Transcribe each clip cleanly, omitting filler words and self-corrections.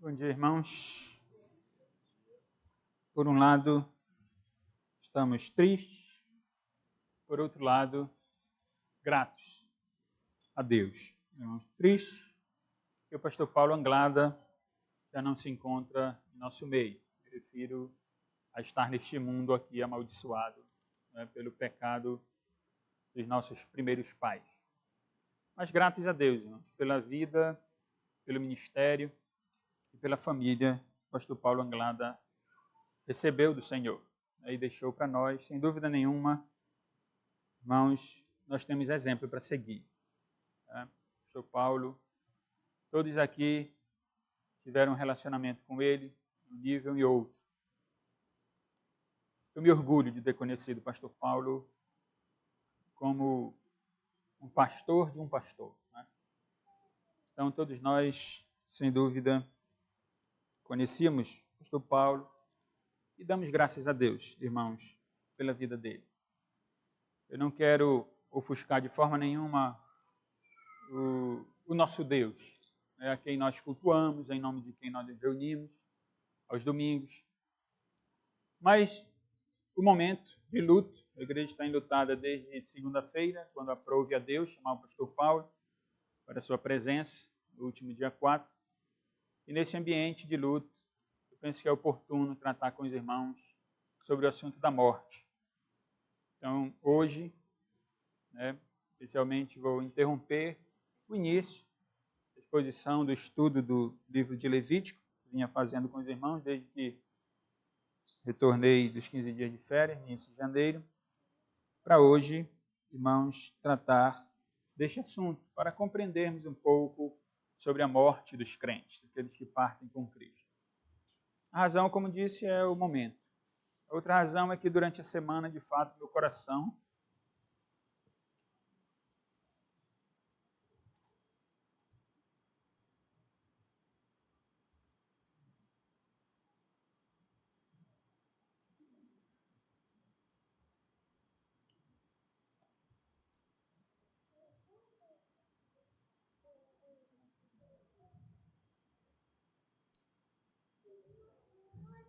Bom dia, irmãos. Por um lado, estamos tristes, por outro lado, gratos a Deus. Irmãos, tristes que o pastor Paulo Anglada já não se encontra em nosso meio. Me refiro a estar neste mundo aqui amaldiçoado, pelo pecado dos nossos primeiros pais. Mas gratos a Deus, irmãos, pela vida, pelo ministério e pela família que o pastor Paulo Anglada recebeu do Senhor e deixou para nós, sem dúvida nenhuma, irmãos, nós temos exemplo para seguir. Pastor Paulo, todos aqui tiveram um relacionamento com ele, um nível e outro. Eu me orgulho de ter conhecido o pastor Paulo como um pastor de um pastor. Então, todos nós, sem dúvida, conhecíamos o pastor Paulo e damos graças a Deus, irmãos, pela vida dele. Eu não quero ofuscar de forma nenhuma o nosso Deus, a quem nós cultuamos, em nome de quem nós nos reunimos aos domingos. Mas o momento de luto, a igreja está enlutada desde segunda-feira, quando aprove a Deus chamar o pastor Paulo para a sua presença, no último dia 4. E nesse ambiente de luto, eu penso que é oportuno tratar com os irmãos sobre o assunto da morte. Então, hoje, especialmente, vou interromper o início da exposição do estudo do livro de Levítico, que vinha fazendo com os irmãos desde que retornei dos 15 dias de férias, início de janeiro, para hoje, irmãos, tratar deste assunto, para compreendermos um pouco sobre a morte dos crentes, daqueles que partem com Cristo. A razão, como disse, é o momento. A outra razão é que durante a semana, de fato, meu coração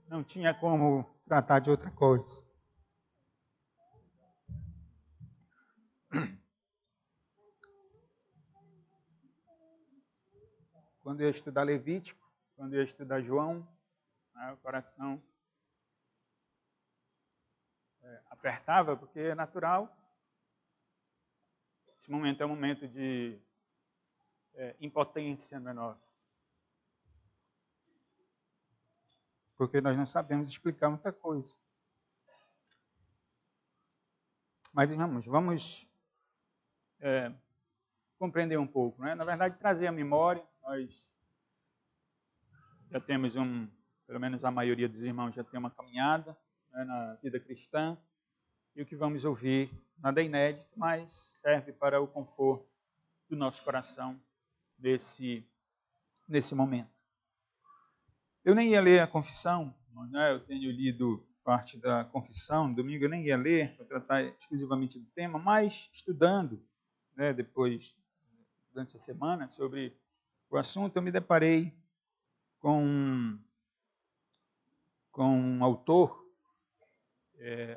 não tinha como tratar de outra coisa. Quando eu ia estudar Levítico, quando eu ia estudar João, o coração apertava, porque é natural. Esse momento é um momento de impotência nossa. Porque nós não sabemos explicar muita coisa. Mas, irmãos, vamos compreender um pouco. Na verdade, trazer a memória. Nós já temos pelo menos a maioria dos irmãos já tem uma caminhada na vida cristã. E o que vamos ouvir nada é inédito, mas serve para o conforto do nosso coração nesse momento. Eu nem ia ler a confissão, eu tenho lido parte da confissão, no domingo eu nem ia ler, para tratar exclusivamente do tema, mas estudando, depois, durante a semana, sobre o assunto, eu me deparei com um autor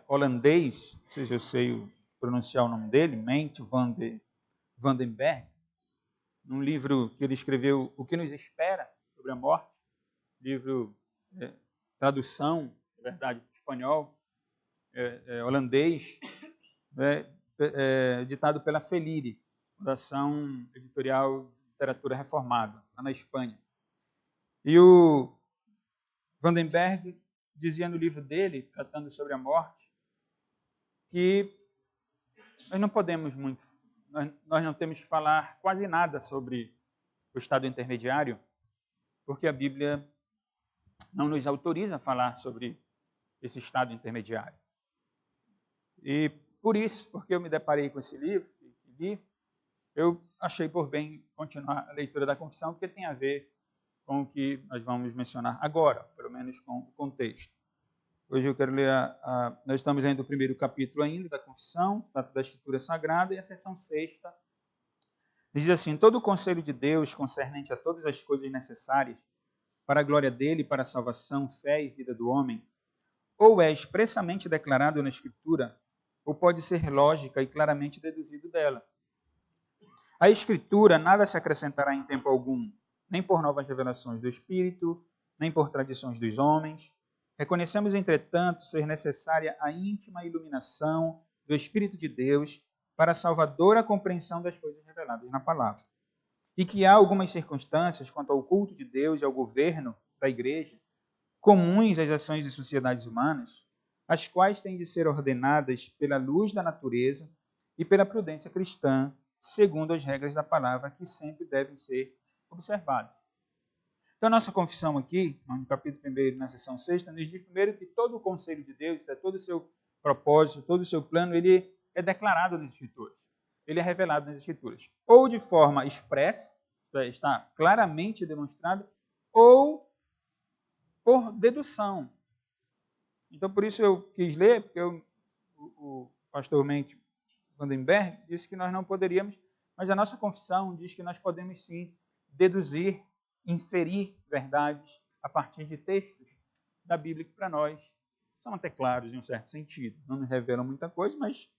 holandês, não sei se eu sei pronunciar o nome dele, Ment van den Berg, num livro que ele escreveu, O que nos espera sobre a morte, livro, tradução, na verdade, para o espanhol, holandês, ditado pela Felire, Fundação Editorial de Literatura Reformada, lá na Espanha. E o Van den Berg dizia no livro dele, tratando sobre a morte, que nós não podemos muito, nós não temos que falar quase nada sobre o estado intermediário, porque a Bíblia não nos autoriza a falar sobre esse estado intermediário. E por isso, porque eu me deparei com esse livro e li, eu achei por bem continuar a leitura da confissão, porque tem a ver com o que nós vamos mencionar agora, pelo menos com o contexto. Hoje eu quero ler nós estamos lendo o primeiro capítulo ainda da confissão, da Escritura Sagrada, e a seção 6ª diz assim: todo o conselho de Deus concernente a todas as coisas necessárias para a glória dele, para a salvação, fé e vida do homem, ou é expressamente declarado na Escritura, ou pode ser lógica e claramente deduzido dela. A Escritura nada se acrescentará em tempo algum, nem por novas revelações do Espírito, nem por tradições dos homens. Reconhecemos, entretanto, ser necessária a íntima iluminação do Espírito de Deus para a salvadora compreensão das coisas reveladas na palavra. E que há algumas circunstâncias quanto ao culto de Deus e ao governo da Igreja, comuns às ações de sociedades humanas, as quais têm de ser ordenadas pela luz da natureza e pela prudência cristã, segundo as regras da palavra, que sempre devem ser observadas. Então, a nossa confissão aqui, no capítulo 1, na seção 6, nos diz primeiro que todo o conselho de Deus, todo o seu propósito, todo o seu plano, ele é declarado nas Escrituras. Ele é revelado nas Escrituras. Ou de forma expressa, está claramente demonstrado, ou por dedução. Então, por isso eu quis ler, porque o pastor Mente Vandenberg disse que nós não poderíamos, mas a nossa confissão diz que nós podemos sim deduzir, inferir verdades a partir de textos da Bíblia que para nós são até claros em um certo sentido. Não nos revelam muita coisa, mas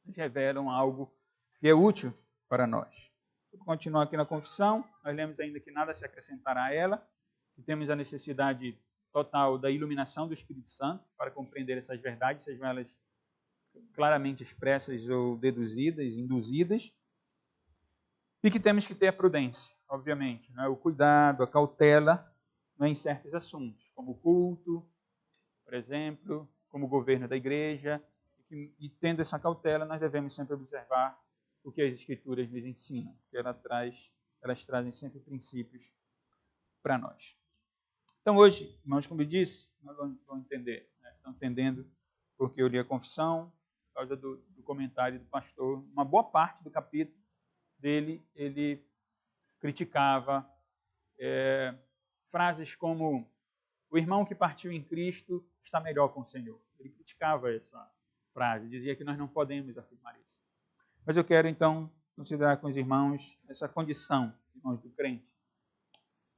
nos revelam algo que é útil para nós. Vou continuar aqui na confissão. Nós lemos ainda que nada se acrescentará a ela, que temos a necessidade total da iluminação do Espírito Santo para compreender essas verdades, sejam elas claramente expressas ou deduzidas, induzidas, e que temos que ter a prudência, obviamente, o cuidado, a cautela em certos assuntos, como o culto, por exemplo, como o governo da igreja, e tendo essa cautela, nós devemos sempre observar o que as Escrituras nos ensinam, porque elas trazem sempre princípios para nós. Então hoje, irmãos, como eu disse, nós vamos entender, estão entendendo porque eu li a confissão, por causa do comentário do pastor, uma boa parte do capítulo dele, ele criticava frases como o irmão que partiu em Cristo está melhor com o Senhor. Ele criticava essa frase, dizia que nós não podemos afirmar isso. Mas eu quero, então, considerar com os irmãos essa condição, irmãos do crente.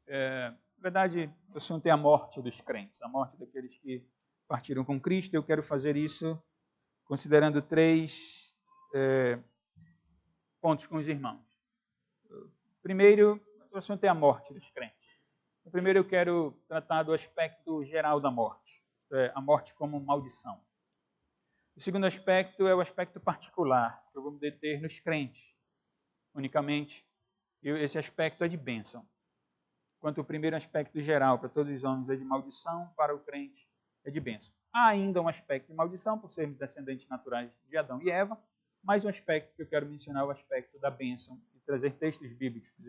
Na verdade, o assunto é a morte dos crentes, a morte daqueles que partiram com Cristo. Eu quero fazer isso considerando 3 pontos com os irmãos. Primeiro, o assunto é a morte dos crentes. Primeiro, eu quero tratar do aspecto geral da morte, a morte como maldição. O segundo aspecto é o aspecto particular, que eu vou me deter nos crentes, unicamente. E esse aspecto é de bênção. Enquanto o primeiro aspecto geral para todos os homens é de maldição, para o crente é de bênção. Há ainda um aspecto de maldição, por sermos descendentes naturais de Adão e Eva, mas um aspecto que eu quero mencionar é o aspecto da bênção, e trazer textos bíblicos para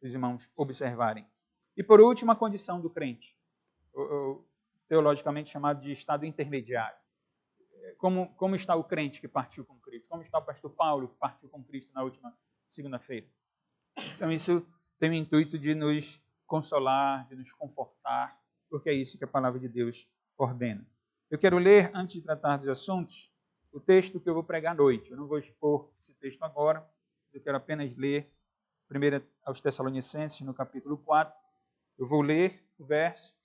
os irmãos observarem. E por último, a condição do crente, teologicamente chamado de estado intermediário. Como está o crente que partiu com Cristo? Como está o pastor Paulo que partiu com Cristo na última segunda-feira? Então isso tem o intuito de nos consolar, de nos confortar, porque é isso que a palavra de Deus ordena. Eu quero ler, antes de tratar dos assuntos, o texto que eu vou pregar à noite. Eu não vou expor esse texto agora, eu quero apenas ler 1 aos Tessalonicenses, no capítulo 4. Eu vou ler o verso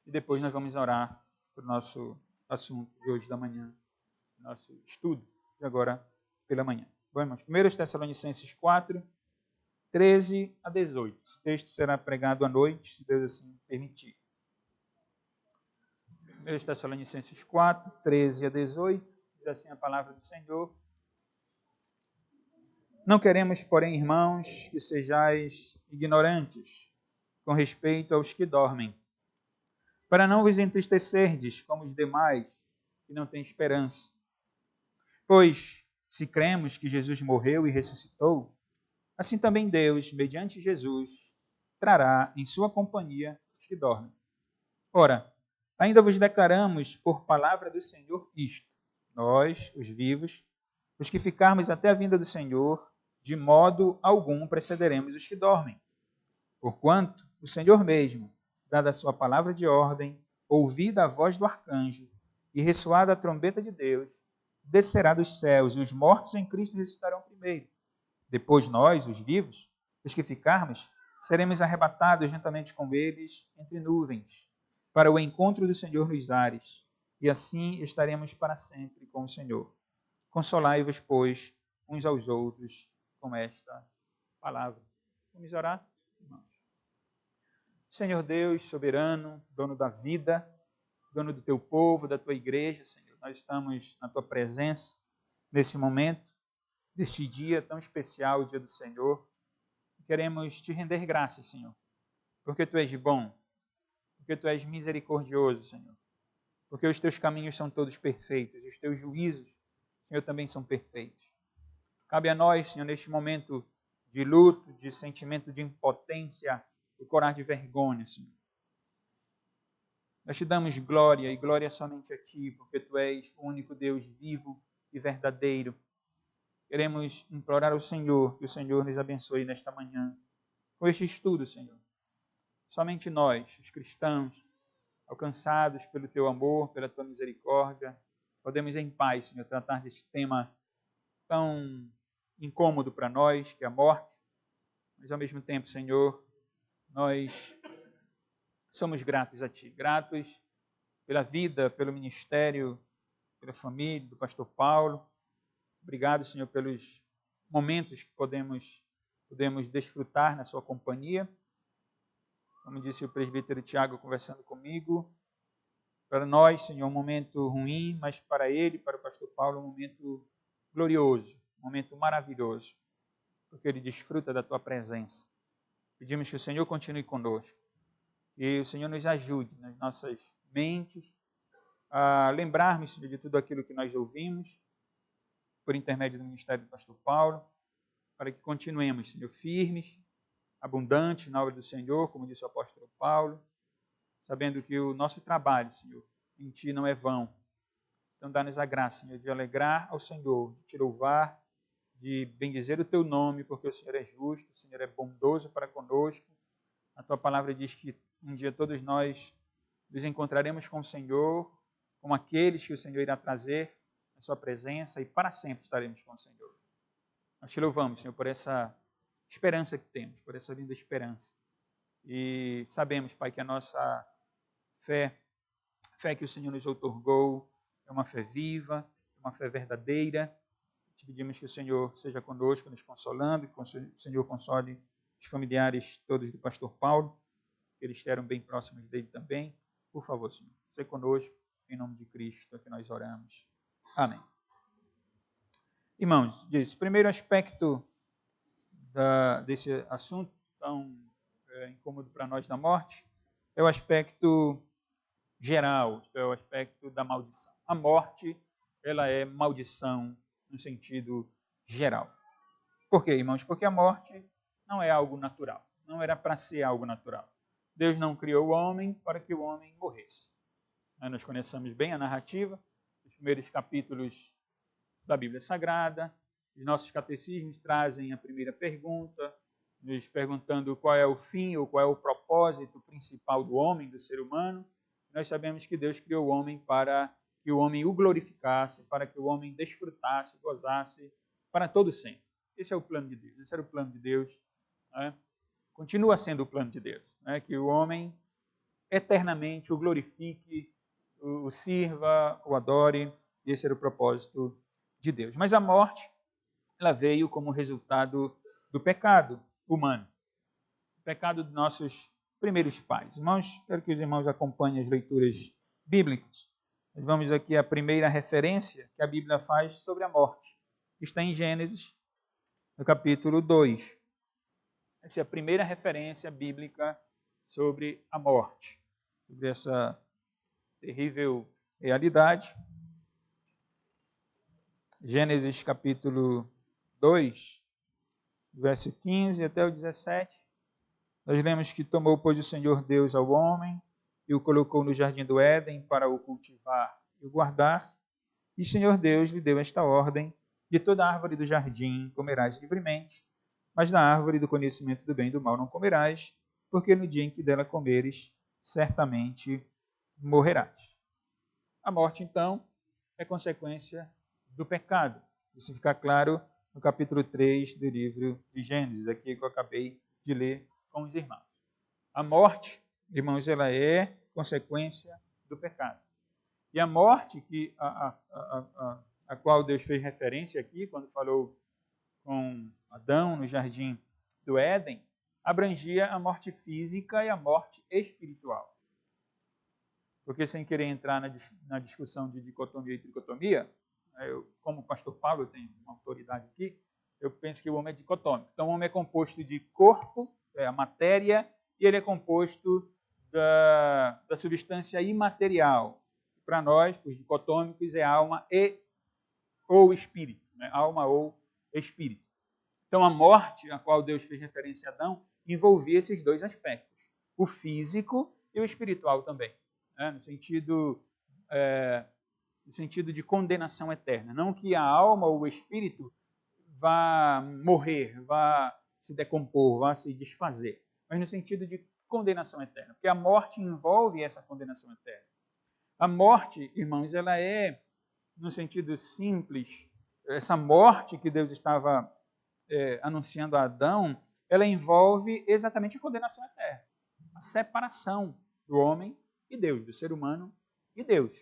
e depois nós vamos orar para o nosso assunto de hoje da manhã, nosso estudo de agora pela manhã. Bom, irmãos, 1 Tessalonicenses 4, 13 a 18. Esse texto será pregado à noite, se Deus assim permitir. 1 Tessalonicenses 4, 13 a 18, diz assim a palavra do Senhor. Não queremos, porém, irmãos, que sejais ignorantes com respeito aos que dormem, para não vos entristecerdes como os demais que não têm esperança. Pois, se cremos que Jesus morreu e ressuscitou, assim também Deus, mediante Jesus, trará em sua companhia os que dormem. Ora, ainda vos declaramos por palavra do Senhor isto: nós, os vivos, os que ficarmos até a vinda do Senhor, de modo algum precederemos os que dormem. Porquanto o Senhor mesmo, dada a sua palavra de ordem, ouvida a voz do arcanjo e ressoada a trombeta de Deus, descerá dos céus, e os mortos em Cristo ressuscitarão primeiro. Depois nós, os vivos, os que ficarmos, seremos arrebatados juntamente com eles entre nuvens, para o encontro do Senhor nos ares, e assim estaremos para sempre com o Senhor. Consolai-vos, pois, uns aos outros com esta palavra. Vamos orar, irmãos. Senhor Deus, soberano, dono da vida, dono do teu povo, da tua igreja, Senhor, nós estamos na tua presença nesse momento, deste dia tão especial, o dia do Senhor. Queremos te render graças, Senhor, porque tu és bom, porque tu és misericordioso, Senhor, porque os teus caminhos são todos perfeitos, e os teus juízos, Senhor, também são perfeitos. Cabe a nós, Senhor, neste momento de luto, de sentimento de impotência, do corar de vergonha, Senhor. Nós te damos glória, e glória somente a ti, porque tu és o único Deus vivo e verdadeiro. Queremos implorar ao Senhor, que o Senhor nos abençoe nesta manhã, com este estudo, Senhor. Somente nós, os cristãos, alcançados pelo teu amor, pela tua misericórdia, podemos em paz, Senhor, tratar deste tema tão incômodo para nós, que é a morte, mas ao mesmo tempo, Senhor, nós somos gratos a ti, gratos pela vida, pelo ministério, pela família do pastor Paulo. Obrigado, Senhor, pelos momentos que podemos desfrutar na sua companhia. Como disse o presbítero Tiago conversando comigo, para nós, Senhor, um momento ruim, mas para ele, para o pastor Paulo, um momento glorioso, um momento maravilhoso, porque ele desfruta da tua presença. Pedimos que o Senhor continue conosco e o Senhor nos ajude nas nossas mentes a lembrarmos, Senhor, de tudo aquilo que nós ouvimos por intermédio do ministério do pastor Paulo, para que continuemos, Senhor, firmes, abundantes na obra do Senhor, como disse o apóstolo Paulo, sabendo que o nosso trabalho, Senhor, em ti não é vão. Então dá-nos a graça, Senhor, de alegrar ao Senhor, de te louvar, de bendizer o teu nome, porque o Senhor é justo, o Senhor é bondoso para conosco. A tua palavra diz que um dia todos nós nos encontraremos com o Senhor, como aqueles que o Senhor irá trazer na sua presença, e para sempre estaremos com o Senhor. Nós te louvamos, Senhor, por essa esperança que temos, por essa linda esperança. E sabemos, Pai, que a nossa fé que o Senhor nos outorgou, é uma fé viva, é uma fé verdadeira. Te pedimos que o Senhor seja conosco, nos consolando, que o Senhor console os familiares todos do pastor Paulo, que eles estiveram bem próximos dele também. Por favor, Senhor, seja conosco, em nome de Cristo, é que nós oramos. Amém. Irmãos, diz, o primeiro aspecto desse assunto tão incômodo para nós da morte é o aspecto geral, é o aspecto da maldição. A morte, ela é maldição no sentido geral. Por quê, irmãos? Porque a morte não é algo natural, não era para ser algo natural. Deus não criou o homem para que o homem morresse. Nós conhecemos bem a narrativa, os primeiros capítulos da Bíblia Sagrada. Os nossos catecismos trazem a primeira pergunta, nos perguntando qual é o fim ou qual é o propósito principal do homem, do ser humano. Nós sabemos que Deus criou o homem para que o homem o glorificasse, para que o homem desfrutasse, gozasse para todo sempre. Esse é o plano de Deus, esse era o plano de Deus, né? Continua sendo o plano de Deus, né? Que o homem eternamente o glorifique, o sirva, o adore. Esse era o propósito de Deus. Mas a morte, ela veio como resultado do pecado humano, o pecado dos nossos primeiros pais. Irmãos, quero que os irmãos acompanhem as leituras bíblicas. Nós vamos aqui à primeira referência que a Bíblia faz sobre a morte, que está em Gênesis, no capítulo 2. Essa é a primeira referência bíblica sobre a morte, sobre essa terrível realidade. Gênesis capítulo 2, verso 15 até o 17. Nós lemos que tomou, pois, o Senhor Deus ao homem e o colocou no jardim do Éden para o cultivar e o guardar. E o Senhor Deus lhe deu esta ordem: de toda árvore do jardim comerás livremente, mas da árvore do conhecimento do bem e do mal não comerás, porque no dia em que dela comeres, certamente morrerás. A morte, então, é consequência do pecado. Isso fica claro no capítulo 3 do livro de Gênesis, aqui que eu acabei de ler com os irmãos. A morte, irmãos, ela é consequência do pecado. E a morte a qual Deus fez referência aqui, quando falou com Adão no jardim do Éden, abrangia a morte física e a morte espiritual. Porque, sem querer entrar na discussão de dicotomia e tricotomia, como o pastor Paulo tem uma autoridade aqui, eu penso que o homem é dicotômico. Então, o homem é composto de corpo, a matéria, e ele é composto da substância imaterial. Para nós, os dicotômicos, é alma ou espírito. Né? Alma ou espírito. Então, a morte, a qual Deus fez referência a Adão, envolvia esses dois aspectos. O físico e o espiritual também. Né? No sentido de condenação eterna. Não que a alma ou o espírito vá morrer, vá se decompor, vá se desfazer. Mas no sentido de condenação eterna. Porque a morte envolve essa condenação eterna. A morte, irmãos, ela é, no sentido simples, essa morte que Deus estava anunciando a Adão, ela envolve exatamente a condenação eterna. A separação do homem e Deus, do ser humano e Deus.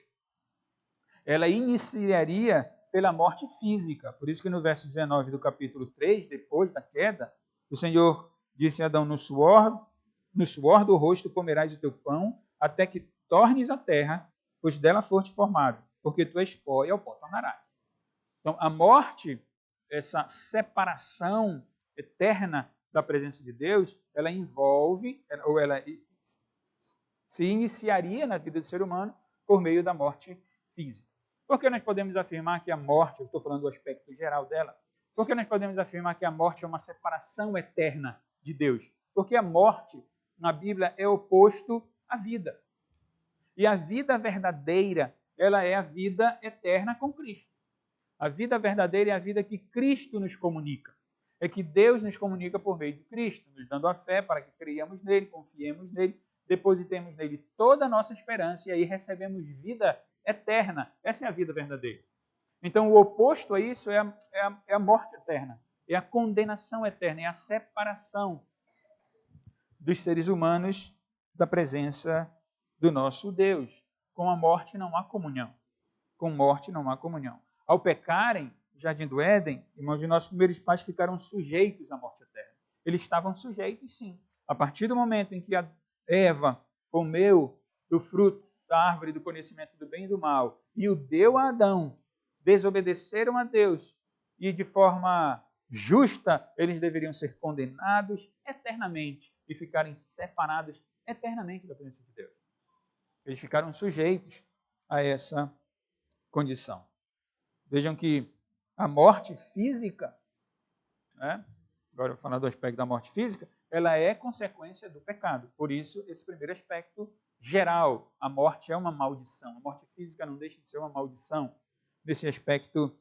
Ela iniciaria pela morte física. Por isso que no verso 19 do capítulo 3, depois da queda, o Senhor disse a Adão, no suor do rosto comerás o teu pão, até que tornes a terra, pois dela foste formado, porque tu és pó e ao pó tornarás. Então, a morte, essa separação eterna da presença de Deus, ela envolve, ou ela se iniciaria na vida do ser humano por meio da morte física. Por que nós podemos afirmar que a morte, eu estou falando do aspecto geral dela, por que nós podemos afirmar que a morte é uma separação eterna de Deus? Porque a morte, na Bíblia, é oposto à vida. E a vida verdadeira, ela é a vida eterna com Cristo. A vida verdadeira é a vida que Cristo nos comunica. É que Deus nos comunica por meio de Cristo, nos dando a fé para que creiamos nele, confiemos nele, depositemos nele toda a nossa esperança e aí recebemos vida eterna. Essa é a vida verdadeira. Então, o oposto a isso é a morte eterna, é a condenação eterna, é a separação dos seres humanos da presença do nosso Deus. Com a morte não há comunhão. Com morte não há comunhão. Ao pecarem, no Jardim do Éden, irmãos, de nossos primeiros pais ficaram sujeitos à morte eterna. Eles estavam sujeitos, sim. A partir do momento em que a Eva comeu do fruto da árvore do conhecimento do bem e do mal e o deu a Adão, desobedeceram a Deus e de forma justa eles deveriam ser condenados eternamente e ficarem separados eternamente da presença de Deus. Eles ficaram sujeitos a essa condição. Vejam que a morte física, né? Agora eu vou falar do aspecto da morte física, ela é consequência do pecado. Por isso, esse primeiro aspecto geral, a morte é uma maldição. A morte física não deixa de ser uma maldição desse aspecto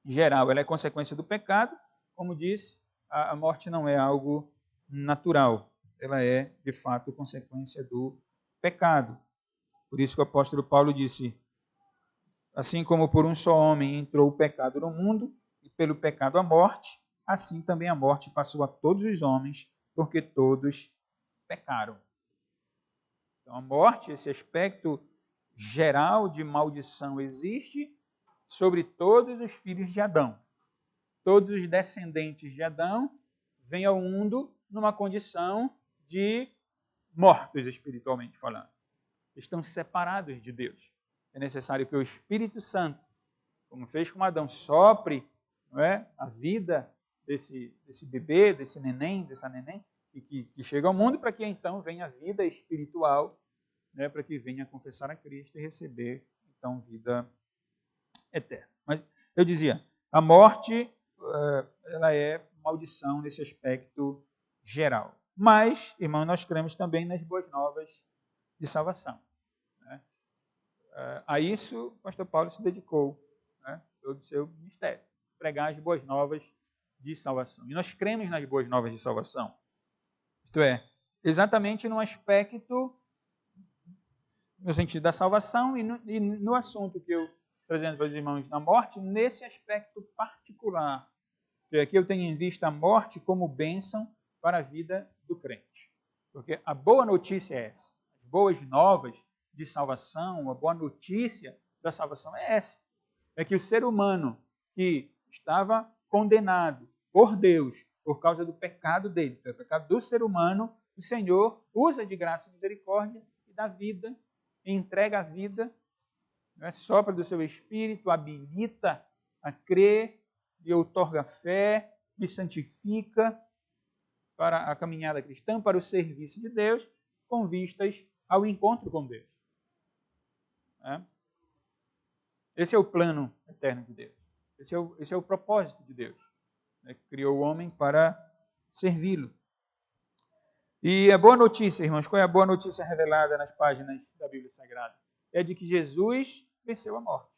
geral. Ela é consequência do pecado. Como disse, a morte não é algo natural. Ela é, de fato, consequência do pecado. Por isso que o apóstolo Paulo disse, assim como por um só homem entrou o pecado no mundo, e pelo pecado a morte, assim também a morte passou a todos os homens, porque todos pecaram. Então, a morte, esse aspecto geral de maldição, existe sobre todos os filhos de Adão. Todos os descendentes de Adão vêm ao mundo numa condição de mortos espiritualmente falando. Estão separados de Deus. É necessário que o Espírito Santo, como fez com Adão, sopre, não é, a vida desse bebê, desse neném, dessa neném, e que chega ao mundo para que então venha a vida espiritual, né, para que venha confessar a Cristo e receber então vida eterna. Mas eu dizia, a morte ela é maldição nesse aspecto geral. Mas, irmão, nós cremos também nas boas novas de salvação. Né? A isso o pastor Paulo se dedicou, né, todo o seu ministério, pregar as boas novas de salvação. E nós cremos nas boas novas de salvação. Isto é, exatamente no aspecto, no sentido da salvação e no assunto que eu apresento para os irmãos na morte, nesse aspecto particular. Porque aqui eu tenho em vista a morte como bênção para a vida do crente. Porque a boa notícia é essa. As boas novas de salvação, a boa notícia da salvação é essa. É que o ser humano que estava condenado por Deus por causa do pecado dele, pelo pecado do ser humano, o Senhor usa de graça e misericórdia e dá vida, e entrega a vida, sopra do seu Espírito, habilita a crer, e outorga fé, e santifica para a caminhada cristã, para o serviço de Deus, com vistas ao encontro com Deus. Esse é o plano eterno de Deus. Esse é o propósito de Deus. Criou o homem para servi-lo. E a boa notícia, irmãos, qual é a boa notícia revelada nas páginas da Bíblia Sagrada? É de que Jesus venceu a morte.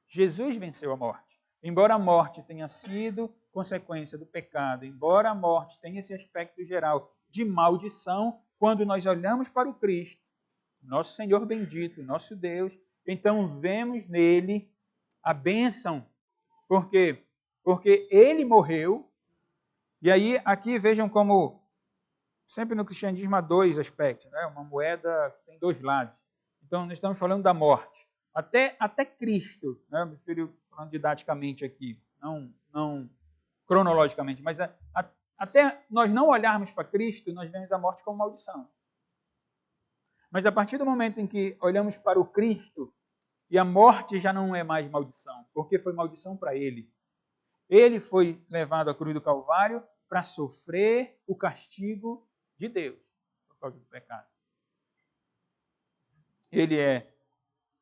Jesus venceu a morte. Embora a morte tenha sido consequência do pecado, embora a morte tenha esse aspecto geral de maldição, quando nós olhamos para o Cristo, nosso Senhor bendito, nosso Deus, então vemos nele a bênção. Por quê? Porque ele morreu. E aí, aqui vejam como, sempre no cristianismo há dois aspectos, né? Uma moeda que tem dois lados. Então, nós estamos falando da morte. Até Cristo, né? Eu me refiro falando didaticamente aqui, não cronologicamente, mas até nós não olharmos para Cristo, nós vemos a morte como maldição. Mas a partir do momento em que olhamos para o Cristo, e a morte já não é mais maldição, porque foi maldição para ele. Ele foi levado à cruz do Calvário para sofrer o castigo de Deus por causa do pecado. Ele é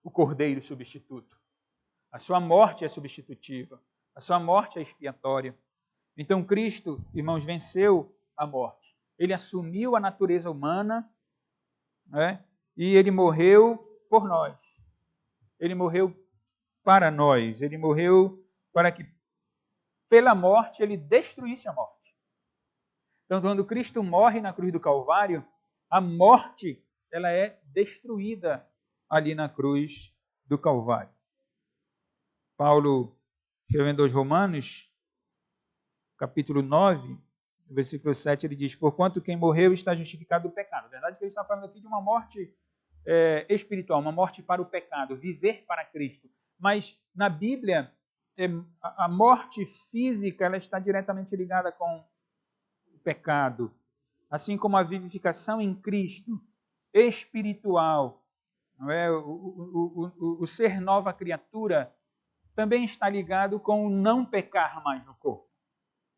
o Cordeiro substituto. A sua morte é substitutiva. A sua morte é expiatória. Então Cristo, irmãos, venceu a morte. Ele assumiu a natureza humana, né? E ele morreu por nós. Ele morreu para nós. Ele morreu para que, pela morte, ele destruísse a morte. Então, quando Cristo morre na cruz do Calvário, a morte ela é destruída ali na cruz do Calvário. Paulo, escrevendo aos Romanos, capítulo 9, versículo 7, ele diz: porquanto quem morreu está justificado do pecado. A verdade é que ele está falando aqui de uma morte espiritual, uma morte para o pecado, viver para Cristo. Mas na Bíblia, a morte física ela está diretamente ligada com o pecado, assim como a vivificação em Cristo espiritual, não é? O ser nova criatura também está ligado com o não pecar mais no corpo.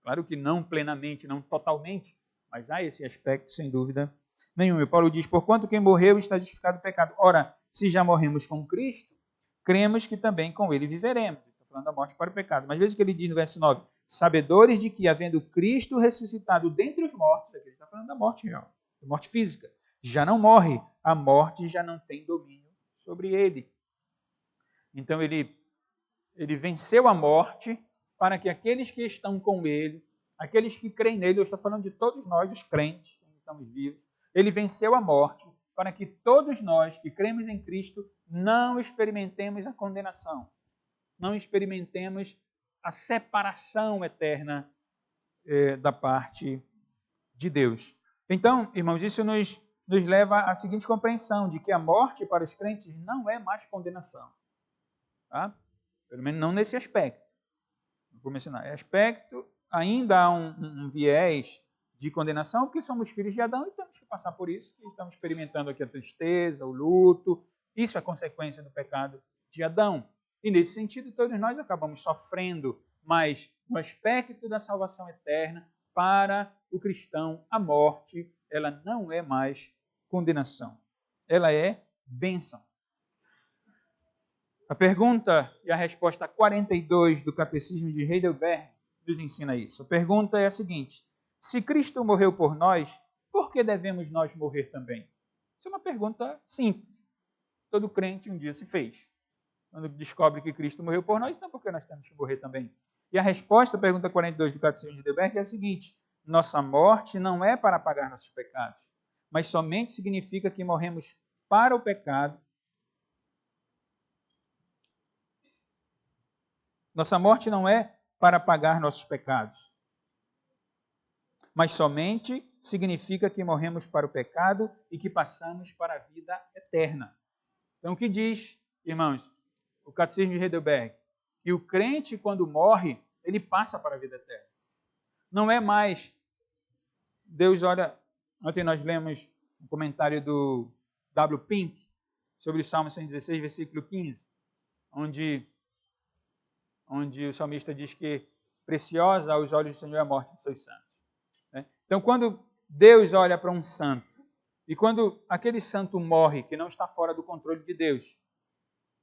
Claro que não plenamente, não totalmente, mas há esse aspecto sem dúvida nenhuma. E Paulo diz: porquanto quem morreu está justificado do pecado. Ora, se já morremos com Cristo, cremos que também com ele viveremos. Estou falando da morte para o pecado. Mas veja o que ele diz no verso 9: sabedores de que, havendo Cristo ressuscitado dentre os mortos, aqui ele está falando da morte real, da morte física, já não morre, a morte já não tem domínio sobre ele. Então ele venceu a morte para que aqueles que estão com ele, aqueles que creem nele, eu estou falando de todos nós, os crentes, que estamos vivos, ele venceu a morte para que todos nós que cremos em Cristo não experimentemos a condenação, não experimentemos a separação eterna da parte de Deus. Então, irmãos, isso nos leva à seguinte compreensão, de que a morte para os crentes não é mais condenação. Tá? Pelo menos não nesse aspecto. Vou mencionar. Aspecto, ainda há um viés de condenação, porque somos filhos de Adão e temos que passar por isso. E estamos experimentando aqui a tristeza, o luto. Isso é consequência do pecado de Adão. E nesse sentido, todos nós acabamos sofrendo. Mas no aspecto da salvação eterna, para o cristão, a morte, ela não é mais condenação. Ela é bênção. A pergunta e a resposta 42 do Catecismo de Heidelberg nos ensina isso. A pergunta é a seguinte: se Cristo morreu por nós, por que devemos nós morrer também? Isso é uma pergunta simples. Todo crente um dia se fez. Quando descobre que Cristo morreu por nós, então por que nós temos que morrer também? E a resposta à pergunta 42 do Catecismo de Heidelberg é a seguinte: nossa morte não é para pagar nossos pecados, mas somente significa que morremos para o pecado. Nossa morte não é para pagar nossos pecados, mas somente significa que morremos para o pecado e que passamos para a vida eterna. Então, o que diz, irmãos, o Catecismo de Heidelberg? Que o crente, quando morre, ele passa para a vida eterna. Não é mais... Deus olha... Ontem nós lemos um comentário do W. Pink sobre o Salmo 116, versículo 15, onde o salmista diz que preciosa aos olhos do Senhor é a morte dos seus santos. Então, quando Deus olha para um santo, e quando aquele santo morre, que não está fora do controle de Deus,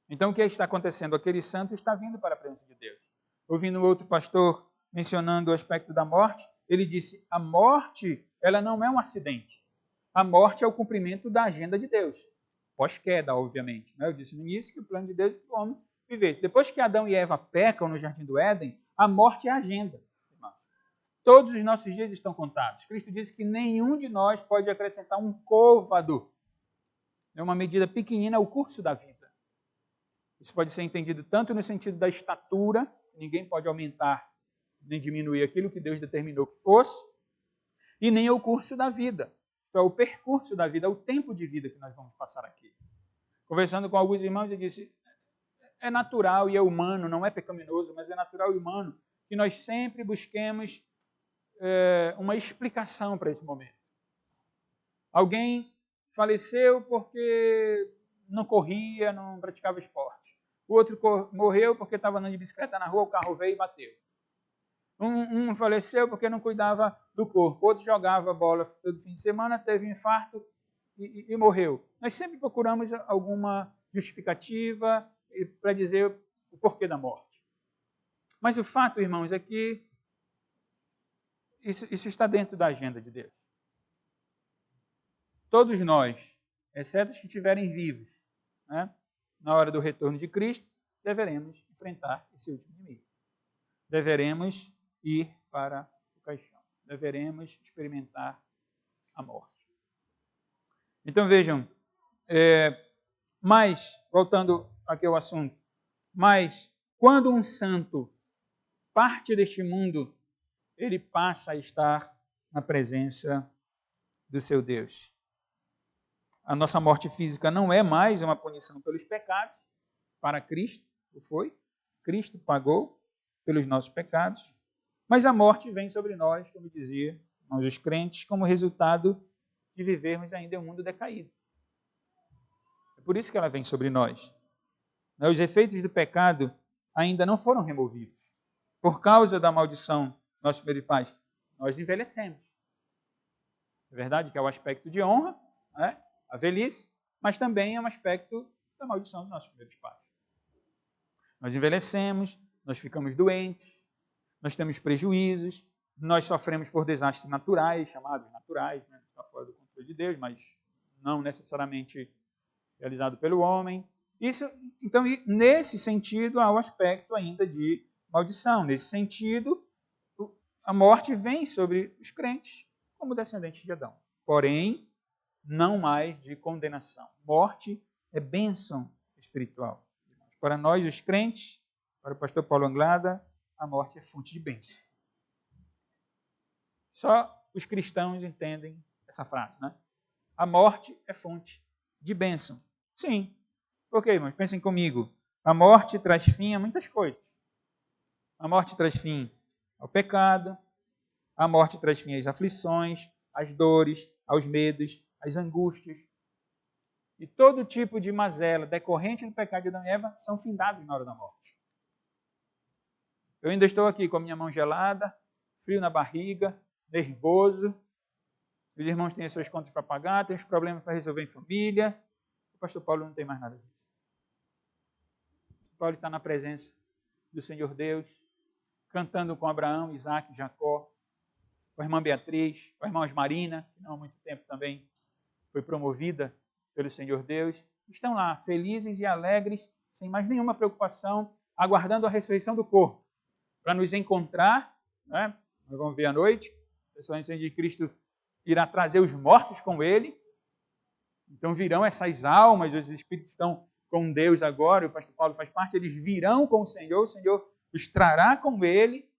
então o que está acontecendo? Aquele santo está vindo para a presença de Deus. Ouvindo outro pastor mencionando o aspecto da morte, ele disse, a morte, ela não é um acidente. A morte é o cumprimento da agenda de Deus. Pós-queda, obviamente. Eu disse no início que o plano de Deus é que o homem vivesse. Depois que Adão e Eva pecam no Jardim do Éden, a morte é a agenda. Todos os nossos dias estão contados. Cristo disse que nenhum de nós pode acrescentar um côvado. É uma medida pequenina ao curso da vida. Isso pode ser entendido tanto no sentido da estatura, ninguém pode aumentar nem diminuir aquilo que Deus determinou que fosse, e nem ao curso da vida. Então, é o percurso da vida, é o tempo de vida que nós vamos passar aqui. Conversando com alguns irmãos, eu disse, é natural e é humano, não é pecaminoso, mas é natural e humano que nós sempre busquemos uma explicação para esse momento. Alguém faleceu porque não corria, não praticava esporte. O outro morreu porque estava andando de bicicleta na rua, o carro veio e bateu. Um faleceu porque não cuidava do corpo. Outro jogava bola todo fim de semana, teve um infarto e morreu. Nós sempre procuramos alguma justificativa para dizer o porquê da morte. Mas o fato, irmãos, é que isso está dentro da agenda de Deus. Todos nós, exceto os que estiverem vivos, na hora do retorno de Cristo, deveremos enfrentar esse último inimigo. Deveremos ir para o caixão. Deveremos experimentar a morte. Então vejam, mas, voltando aqui ao assunto, mas quando um santo parte deste mundo, ele passa a estar na presença do seu Deus. A nossa morte física não é mais uma punição pelos pecados, para Cristo, o foi. Cristo pagou pelos nossos pecados, mas a morte vem sobre nós, como dizia, nós os crentes, como resultado de vivermos ainda em um mundo decaído. É por isso que ela vem sobre nós. Os efeitos do pecado ainda não foram removidos. Por causa da maldição, nossos primeiros pais, nós envelhecemos. É verdade que é o aspecto de honra, a velhice, mas também é um aspecto da maldição dos nossos primeiros pais. Nós envelhecemos, nós ficamos doentes, nós temos prejuízos, nós sofremos por desastres naturais, chamados naturais, está fora do controle de Deus, mas não necessariamente realizado pelo homem. Então, nesse sentido, há um aspecto ainda de maldição. Nesse sentido, a morte vem sobre os crentes como descendentes de Adão. Porém, não mais de condenação. Morte é bênção espiritual. Para nós, os crentes, para o pastor Paulo Anglada, a morte é fonte de bênção. Só os cristãos entendem essa frase, A morte é fonte de bênção. Sim. Por quê, irmãos? Pensem comigo. A morte traz fim a muitas coisas. A morte traz fim ao pecado, a morte traz fim às aflições, às dores, aos medos, às angústias. E todo tipo de mazela decorrente do pecado de Adão e Eva são findados na hora da morte. Eu ainda estou aqui com a minha mão gelada, frio na barriga, nervoso. Os irmãos têm as suas contas para pagar, têm os problemas para resolver em família. O pastor Paulo não tem mais nada disso. O Paulo está na presença do Senhor Deus, cantando com Abraão, Isaac, Jacó, com a irmã Beatriz, com a irmã Osmarina, que não há muito tempo também foi promovida pelo Senhor Deus. Estão lá, felizes e alegres, sem mais nenhuma preocupação, aguardando a ressurreição do corpo, para nos encontrar, Nós vamos ver à noite, a ressurreição de Cristo irá trazer os mortos com ele. Então virão essas almas, os espíritos estão com Deus agora, o pastor Paulo faz parte, eles virão com o Senhor os trará com ele,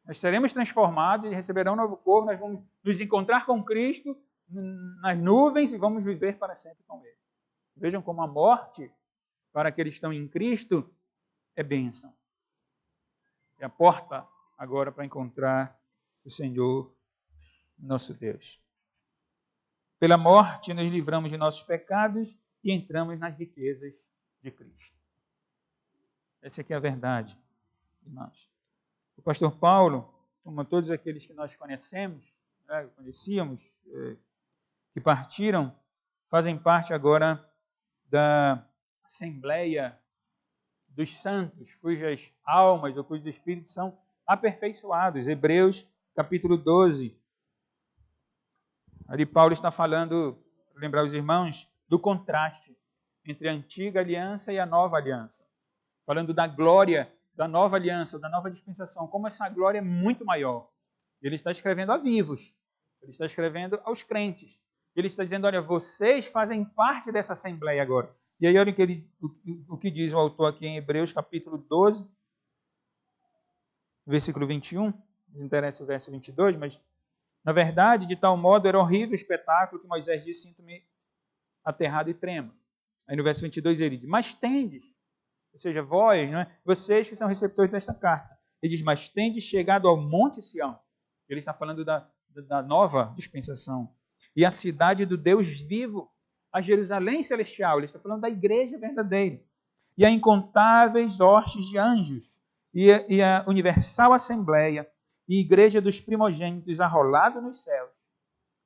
Nós seremos transformados e receberão um novo corpo, nós vamos nos encontrar com Cristo nas nuvens e vamos viver para sempre com Ele. Vejam como a morte, para aqueles que estão em Cristo, é bênção. É a porta agora para encontrar o Senhor, nosso Deus. Pela morte, nos livramos de nossos pecados e entramos nas riquezas de Cristo. Essa aqui é a verdade, irmãos. O pastor Paulo, como todos aqueles que nós conhecemos, conhecíamos, que partiram, fazem parte agora da Assembleia dos Santos, cujas almas ou cujos espíritos são aperfeiçoados. Hebreus, capítulo 12. Ali Paulo está falando, para lembrar os irmãos, do contraste entre a antiga aliança e a nova aliança. Falando da glória da nova aliança, da nova dispensação, como essa glória é muito maior. Ele está escrevendo a vivos, ele está escrevendo aos crentes. Ele está dizendo, olha, vocês fazem parte dessa assembleia agora. E aí olha o que diz o autor aqui em Hebreus capítulo 12, versículo 21, nos interessa o verso 22, mas na verdade, de tal modo era horrível o espetáculo que Moisés disse, sinto-me aterrado e tremo. Aí no verso 22 ele diz, mas tendes, ou seja, vós, vocês que são receptores desta carta. Ele diz, mas tendes chegado ao Monte Sião. Ele está falando da nova dispensação. E a cidade do Deus vivo, a Jerusalém celestial. Ele está falando da igreja verdadeira. E a incontáveis hostes de anjos. E a universal assembleia. E igreja dos primogênitos arrolado nos céus.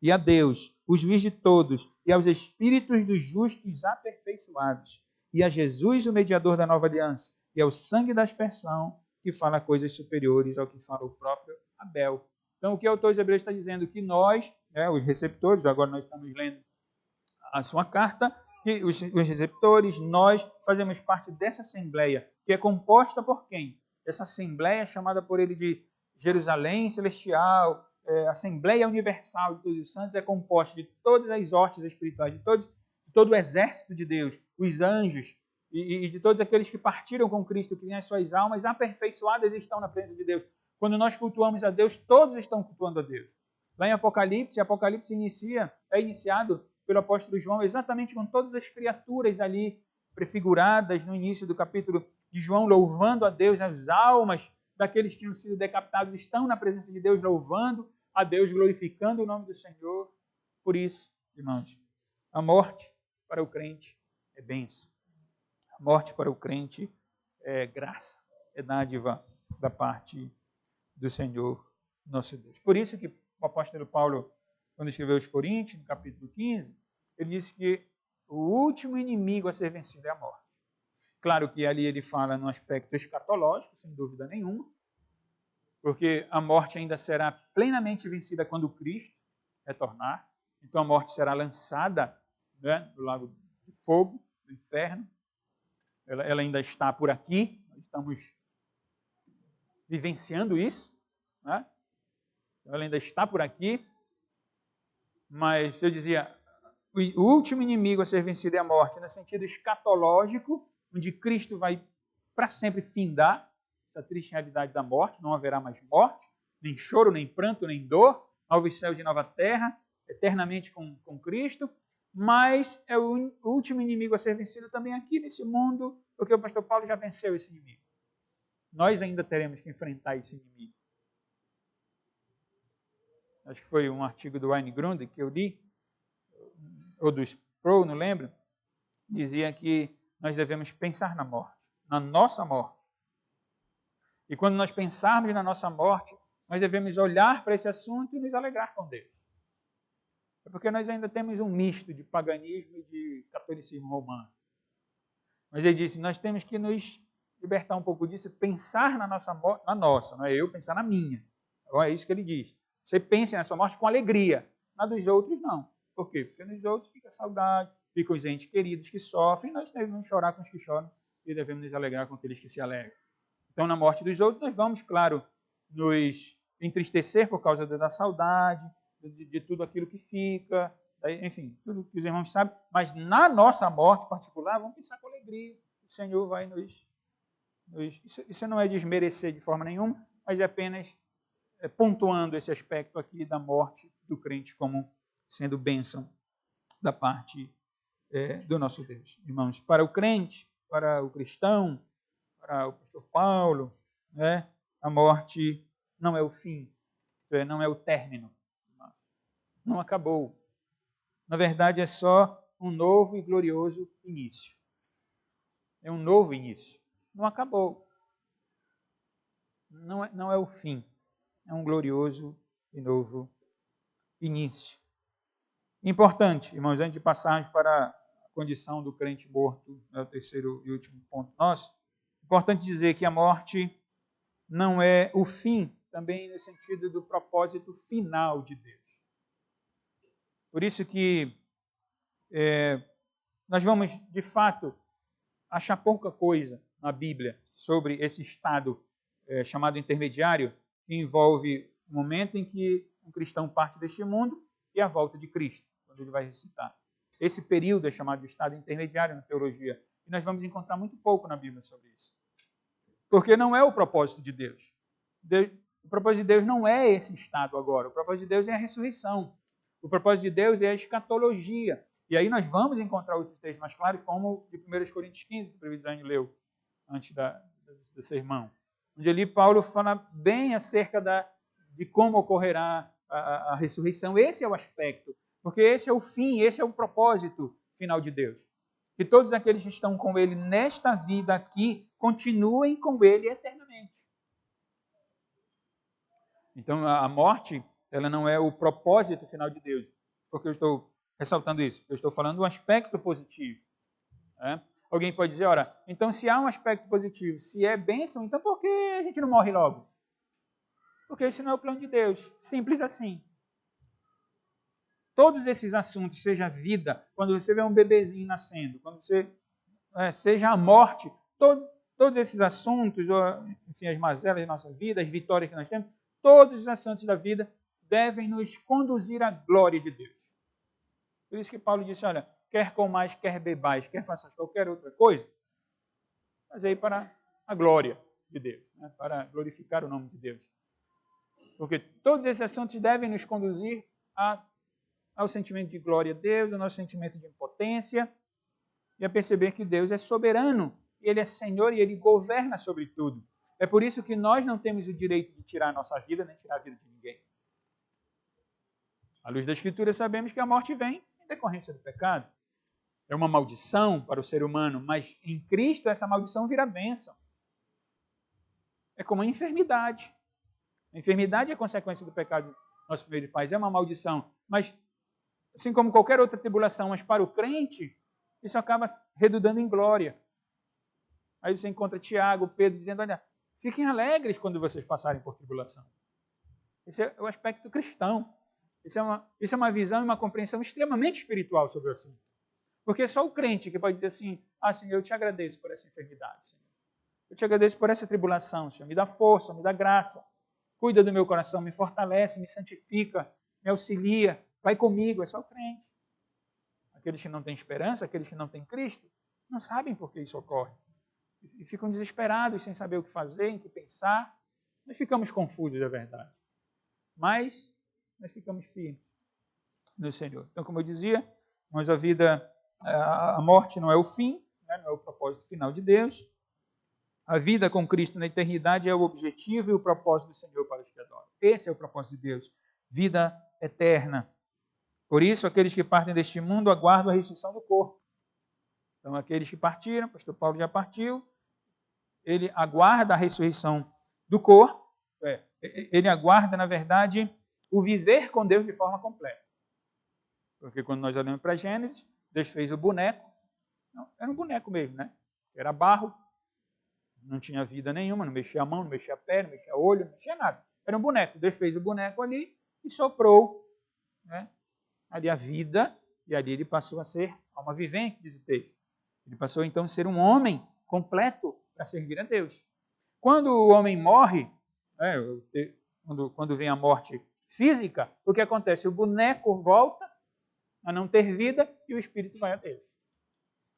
E a Deus, o juiz de todos. E aos espíritos dos justos aperfeiçoados. E a Jesus, o mediador da nova aliança. E ao sangue da aspersão, que fala coisas superiores ao que fala o próprio Abel. Então, o que o autor de Hebreus está dizendo? Que nós, os receptores, agora nós estamos lendo a sua carta, que os receptores, nós fazemos parte dessa assembleia, que é composta por quem? Essa assembleia chamada por ele de Jerusalém Celestial, Assembleia Universal de Todos os Santos, é composta de todas as hostes espirituais, de todo o exército de Deus, os anjos, e de todos aqueles que partiram com Cristo, que têm as suas almas aperfeiçoadas e estão na presença de Deus. Quando nós cultuamos a Deus, todos estão cultuando a Deus. Lá em Apocalipse é iniciado pelo apóstolo João exatamente com todas as criaturas ali prefiguradas no início do capítulo de João, louvando a Deus. As almas daqueles que tinham sido decapitados estão na presença de Deus, louvando a Deus, glorificando o nome do Senhor. Por isso, irmãos, a morte para o crente é bênção. A morte para o crente é graça, é dádiva da parte do Senhor nosso Deus. Por isso que o apóstolo Paulo, quando escreveu aos Coríntios, no capítulo 15, ele disse que o último inimigo a ser vencido é a morte. Claro que ali ele fala no aspecto escatológico, sem dúvida nenhuma, porque a morte ainda será plenamente vencida quando Cristo retornar. Então a morte será lançada do lago de fogo, do inferno. Ela ainda está por aqui, nós estamos vivenciando isso, ela ainda está por aqui, mas eu dizia, o último inimigo a ser vencido é a morte, no sentido escatológico, onde Cristo vai para sempre findar essa triste realidade da morte, não haverá mais morte, nem choro, nem pranto, nem dor, novos céus e nova terra, eternamente com Cristo, mas é o último inimigo a ser vencido também aqui nesse mundo, porque o pastor Paulo já venceu esse inimigo. Nós ainda teremos que enfrentar esse inimigo. Acho que foi um artigo do Wayne Grudem que eu li, ou do Sproul, não lembro, dizia que nós devemos pensar na morte, na nossa morte. E quando nós pensarmos na nossa morte, nós devemos olhar para esse assunto e nos alegrar com Deus. É porque nós ainda temos um misto de paganismo e de catolicismo romano. Mas ele disse, nós temos que nos libertar um pouco disso, pensar na nossa morte, não é eu pensar na minha. Então é isso que ele diz. Você pense na sua morte com alegria, na dos outros não. Por quê? Porque nos outros fica saudade, ficam os entes queridos que sofrem, nós devemos chorar com os que choram e devemos nos alegrar com aqueles que se alegram. Então, na morte dos outros, nós vamos, claro, nos entristecer por causa da saudade, de tudo aquilo que fica, enfim, tudo que os irmãos sabem, mas na nossa morte particular, vamos pensar com alegria. O Senhor vai isso não é desmerecer de forma nenhuma, mas é apenas pontuando esse aspecto aqui da morte do crente como sendo bênção da parte do nosso Deus. Irmãos, para o crente, para o cristão, para o pastor Paulo, né, a morte não é o fim, não é o término, não acabou. Na verdade, é só um novo e glorioso início. É um novo início. Não acabou. Não é o fim. É um glorioso e novo início. Importante, irmãos, antes de passarmos para a condição do crente morto, é o terceiro e último ponto nosso, importante dizer que a morte não é o fim, também no sentido do propósito final de Deus. Por isso que nós vamos, de fato, achar pouca coisa na Bíblia sobre esse estado chamado intermediário, que envolve o momento em que um cristão parte deste mundo e a volta de Cristo, quando ele vai ressuscitar. Esse período é chamado de estado intermediário na teologia. E nós vamos encontrar muito pouco na Bíblia sobre isso. Porque não é o propósito de Deus. O propósito de Deus não é esse estado agora. O propósito de Deus é a ressurreição. O propósito de Deus é a escatologia. E aí nós vamos encontrar outros textos mais claros, como de 1 Coríntios 15, que o Previdane leu antes do sermão. Onde ali Paulo fala bem acerca de como ocorrerá a ressurreição. Esse é o aspecto. Porque esse é o fim, esse é o propósito final de Deus. Que todos aqueles que estão com Ele nesta vida aqui, continuem com Ele eternamente. Então, a morte, ela não é o propósito final de Deus. Porque eu estou ressaltando isso? Eu estou falando do aspecto positivo. Alguém pode dizer, ora, então se há um aspecto positivo, se é bênção, então por que a gente não morre logo? Porque esse não é o plano de Deus. Simples assim. Todos esses assuntos, seja a vida, quando você vê um bebezinho nascendo, quando você seja a morte, todos esses assuntos, enfim, as mazelas da nossa vida, as vitórias que nós temos, todos os assuntos da vida devem nos conduzir à glória de Deus. Por isso que Paulo disse, olha, quer comais, quer bebais, quer faças qualquer outra coisa, mas aí para a glória de Deus, para glorificar o nome de Deus. Porque todos esses assuntos devem nos conduzir ao sentimento de glória a Deus, ao nosso sentimento de impotência, e a perceber que Deus é soberano, Ele é Senhor e Ele governa sobre tudo. É por isso que nós não temos o direito de tirar a nossa vida, nem tirar a vida de ninguém. À luz da Escritura, sabemos que a morte vem em decorrência do pecado. É uma maldição para o ser humano, mas em Cristo essa maldição vira bênção. É como a enfermidade. A enfermidade é consequência do pecado do nosso primeiro pai, é uma maldição. Mas, assim como qualquer outra tribulação, mas para o crente, isso acaba redundando em glória. Aí você encontra Tiago, Pedro, dizendo, olha, fiquem alegres quando vocês passarem por tribulação. Esse é o aspecto cristão. Isso é uma visão e uma compreensão extremamente espiritual sobre o assunto. Porque só o crente que pode dizer assim, Senhor, eu te agradeço por essa enfermidade, Senhor. Eu te agradeço por essa tribulação, Senhor. Me dá força, me dá graça. Cuida do meu coração, me fortalece, me santifica, me auxilia. Vai comigo, é só o crente. Aqueles que não têm esperança, aqueles que não têm Cristo, não sabem por que isso ocorre. E ficam desesperados, sem saber o que fazer, em que pensar. Nós ficamos confusos, é verdade. Mas nós ficamos firmes no Senhor. Então, como eu dizia, mas a morte não é o fim, não é o propósito final de Deus. A vida com Cristo na eternidade é o objetivo e o propósito do Senhor para os que adoram. Esse é o propósito de Deus. Vida eterna. Por isso, aqueles que partem deste mundo aguardam a ressurreição do corpo. Então, aqueles que partiram, o pastor Paulo já partiu, ele aguarda a ressurreição do corpo, ele aguarda, na verdade, o viver com Deus de forma completa. Porque quando nós olhamos para Gênesis, Deus fez o boneco, era um boneco mesmo, né? Era barro, não tinha vida nenhuma, não mexia a mão, não mexia a pé, não mexia o olho, não mexia nada. Era um boneco. Deus fez o boneco ali e soprou, ali a vida, e ali ele passou a ser alma vivente, diz o texto. Ele passou então a ser um homem completo para servir a Deus. Quando o homem morre, quando vem a morte física, o que acontece? O boneco volta a não ter vida e o espírito vai a Deus.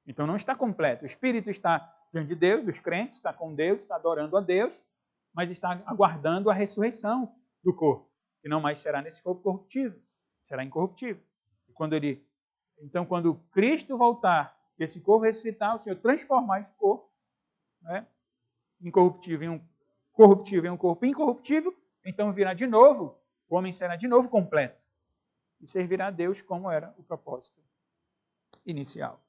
Então não está completo. O espírito está diante de Deus, dos crentes, está com Deus, está adorando a Deus, mas está aguardando a ressurreição do corpo, que não mais será nesse corpo corruptível, será incorruptível. Então, quando Cristo voltar, esse corpo ressuscitar, o Senhor transformar esse corpo, né, incorruptível em um corruptível em um corpo incorruptível, então virá de novo, o homem será de novo completo e servirá a Deus como era o propósito inicial.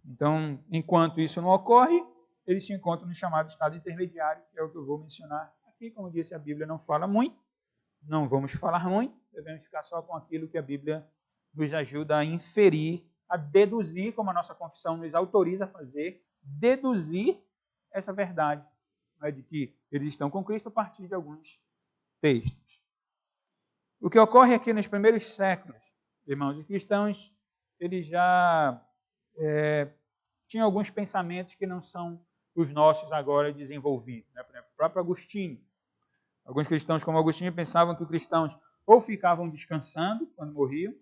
Então, enquanto isso não ocorre, eles se encontram no chamado estado intermediário, que é o que eu vou mencionar aqui. Como disse, a Bíblia não fala muito, não vamos falar muito, devemos ficar só com aquilo que a Bíblia nos ajuda a inferir, a deduzir, como a nossa confissão nos autoriza a fazer, deduzir essa verdade, né, de que eles estão com Cristo a partir de alguns textos. O que ocorre aqui nos primeiros séculos, irmãos, os cristãos, eles já tinham alguns pensamentos que não são os nossos agora desenvolvidos. Né? Por exemplo, o próprio Agostinho. Alguns cristãos, como Agostinho, pensavam que os cristãos ou ficavam descansando quando morriam,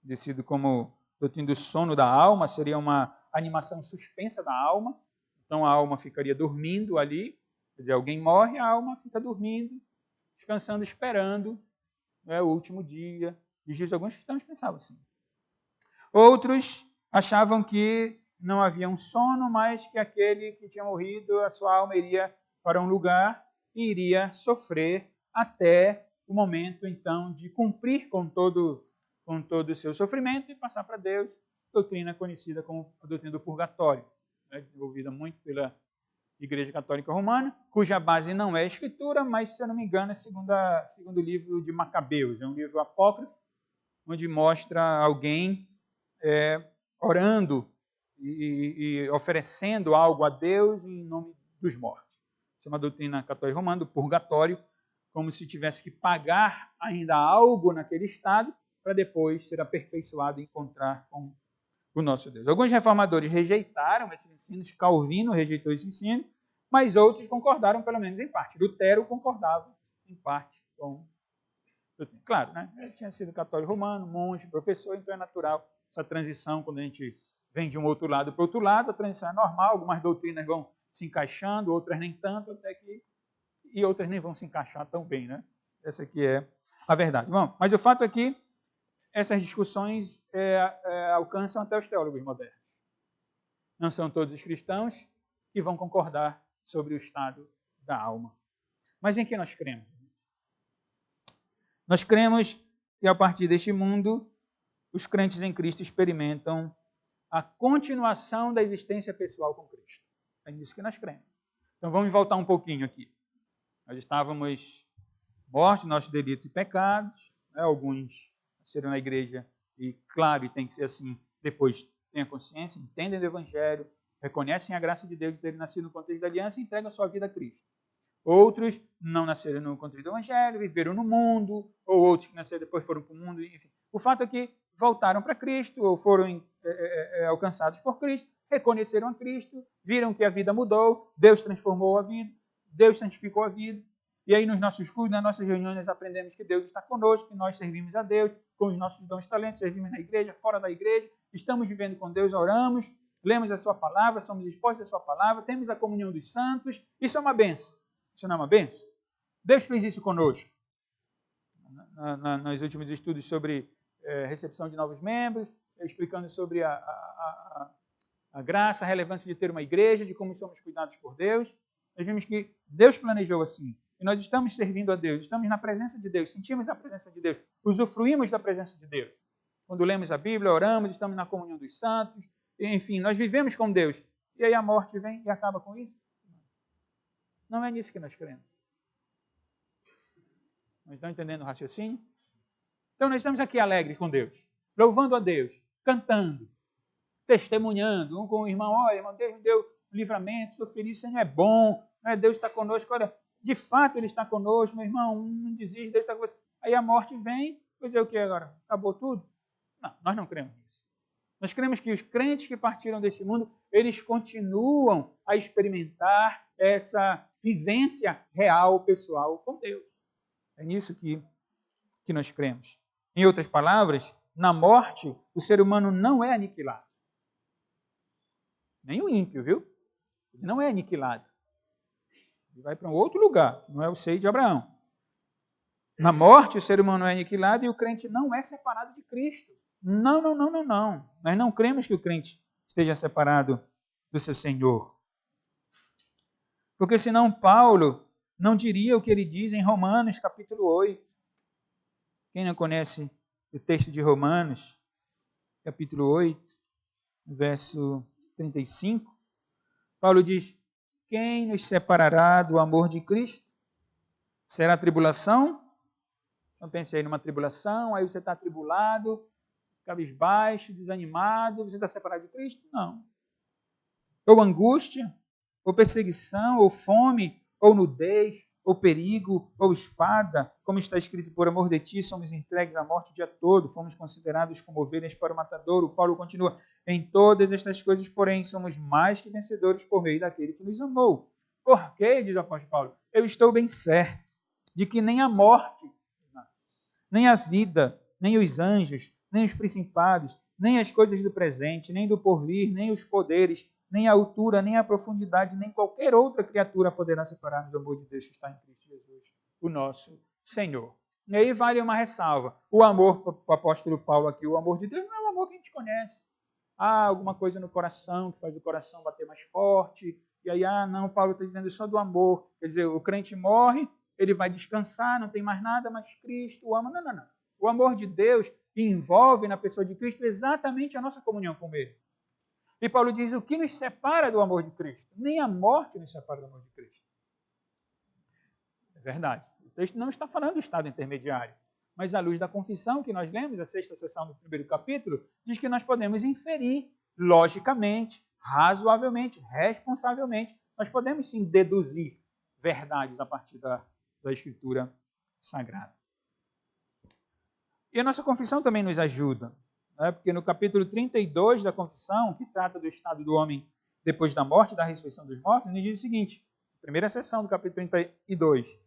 descido como doutrina do sono da alma, seria uma animação suspensa da alma. Então a alma ficaria dormindo ali, quer dizer, alguém morre, a alma fica dormindo, descansando, esperando, né, o último dia de Jesus. Alguns cristãos pensavam assim. Outros achavam que não havia um sono, mas que aquele que tinha morrido, a sua alma iria para um lugar e iria sofrer até o momento, então, de cumprir com todo o seu sofrimento e passar para Deus, doutrina conhecida como a doutrina do purgatório, né, desenvolvida muito pela Igreja Católica Romana, cuja base não é a Escritura, mas, se eu não me engano, é segundo livro de Macabeus, é um livro apócrifo, onde mostra alguém orando e oferecendo algo a Deus em nome dos mortos. Isso é uma doutrina católica romana, do purgatório, como se tivesse que pagar ainda algo naquele estado para depois ser aperfeiçoado e encontrar com o nosso Deus. Alguns reformadores rejeitaram esses ensinos, Calvino rejeitou esse ensino, mas outros concordaram, pelo menos em parte. Lutero concordava em parte com o doutrina. Claro, né? Ele tinha sido católico romano, monge, professor, então é natural essa transição, quando a gente vem de um outro lado para o outro lado, a transição é normal, algumas doutrinas vão se encaixando, outras nem tanto, e outras nem vão se encaixar tão bem, né? Essa aqui é a verdade. Bom, mas o fato é que essas discussões alcançam até os teólogos modernos. Não são todos os cristãos que vão concordar sobre o estado da alma. Mas em que nós cremos? Nós cremos que a partir deste mundo, os crentes em Cristo experimentam a continuação da existência pessoal com Cristo. É nisso que nós cremos. Então vamos voltar um pouquinho aqui. Nós estávamos mortos, nossos delitos e pecados, né? Alguns nasceram na igreja e, claro, e tem que ser assim, depois têm a consciência, entendem do Evangelho, reconhecem a graça de Deus de terem nascido no contexto da aliança e entregam a sua vida a Cristo. Outros não nasceram no contexto do Evangelho, viveram no mundo, ou outros que nasceram depois foram para o mundo, enfim. O fato é que voltaram para Cristo, ou foram alcançados por Cristo, reconheceram a Cristo, viram que a vida mudou, Deus transformou a vida, Deus santificou a vida. E aí nos nossos cultos, nas nossas reuniões, nós aprendemos que Deus está conosco, que nós servimos a Deus, com os nossos dons e talentos, servimos na igreja, fora da igreja, estamos vivendo com Deus, oramos, lemos a sua palavra, somos expostos à sua palavra, temos a comunhão dos santos. Isso é uma bênção. Isso não é uma bênção? Deus fez isso conosco. Nos últimos estudos sobre recepção de novos membros, explicando sobre a graça, a relevância de ter uma igreja, de como somos cuidados por Deus. Nós vimos que Deus planejou assim. E nós estamos servindo a Deus, estamos na presença de Deus, sentimos a presença de Deus, usufruímos da presença de Deus. Quando lemos a Bíblia, oramos, estamos na comunhão dos santos, enfim, nós vivemos com Deus. E aí a morte vem e acaba com isso? Não é nisso que nós cremos. Nós estamos entendendo o raciocínio? Então nós estamos aqui alegres com Deus, louvando a Deus, cantando, testemunhando, um com o irmão, olha, irmão, Deus me deu um livramento, estou feliz, Senhor é bom, né? Deus está conosco, olha, de fato Ele está conosco, meu irmão, não desiste, Deus está com você. Aí a morte vem, vai dizer o que agora? Acabou tudo? Não, nós não cremos nisso. Nós cremos que os crentes que partiram deste mundo, eles continuam a experimentar essa vivência real, pessoal, com Deus. É nisso que nós cremos. Em outras palavras, na morte, o ser humano não é aniquilado. Nem o ímpio, viu? Ele não é aniquilado. Ele vai para um outro lugar, não é o seio de Abraão. Na morte, o ser humano é aniquilado e o crente não é separado de Cristo. Não, não, não, não, não. Nós não cremos que o crente esteja separado do seu Senhor. Porque senão Paulo não diria o que ele diz em Romanos capítulo 8. Quem não conhece o texto de Romanos, capítulo 8, verso 35, Paulo diz: quem nos separará do amor de Cristo? Será tribulação? Então pensei numa tribulação, aí você está atribulado, cabisbaixo, desanimado, você está separado de Cristo? Não. Ou angústia, ou perseguição, ou fome, ou nudez, ou perigo, ou espada, como está escrito, por amor de ti somos entregues à morte o dia todo, fomos considerados como ovelhas para o matadouro. Paulo continua: em todas estas coisas, porém, somos mais que vencedores por meio daquele que nos amou. Por quê, diz o apóstolo Paulo? Eu estou bem certo de que nem a morte, nem a vida, nem os anjos, nem os principados, nem as coisas do presente, nem do porvir, nem os poderes, nem a altura, nem a profundidade, nem qualquer outra criatura poderá separar-nos do amor de Deus que está em Cristo Jesus, o nosso Senhor. E aí vale uma ressalva. O amor, para o apóstolo Paulo aqui, o amor de Deus não é o amor que a gente conhece. Há alguma coisa no coração que faz o coração bater mais forte. E aí, não, Paulo está dizendo só do amor. Quer dizer, o crente morre, ele vai descansar, não tem mais nada, mas Cristo o ama. Não, não, não. O amor de Deus envolve na pessoa de Cristo exatamente a nossa comunhão com Ele. E Paulo diz: o que nos separa do amor de Cristo? Nem a morte nos separa do amor de Cristo. É verdade. O texto não está falando do estado intermediário. Mas à luz da confissão que nós lemos, a 6ª seção do 1º capítulo, diz que nós podemos inferir logicamente, razoavelmente, responsavelmente. Nós podemos sim deduzir verdades a partir da Escritura Sagrada. E a nossa confissão também nos ajuda. Porque no capítulo 32 da confissão, que trata do estado do homem depois da morte, da ressurreição dos mortos, nos diz o seguinte, primeira seção do capítulo 32.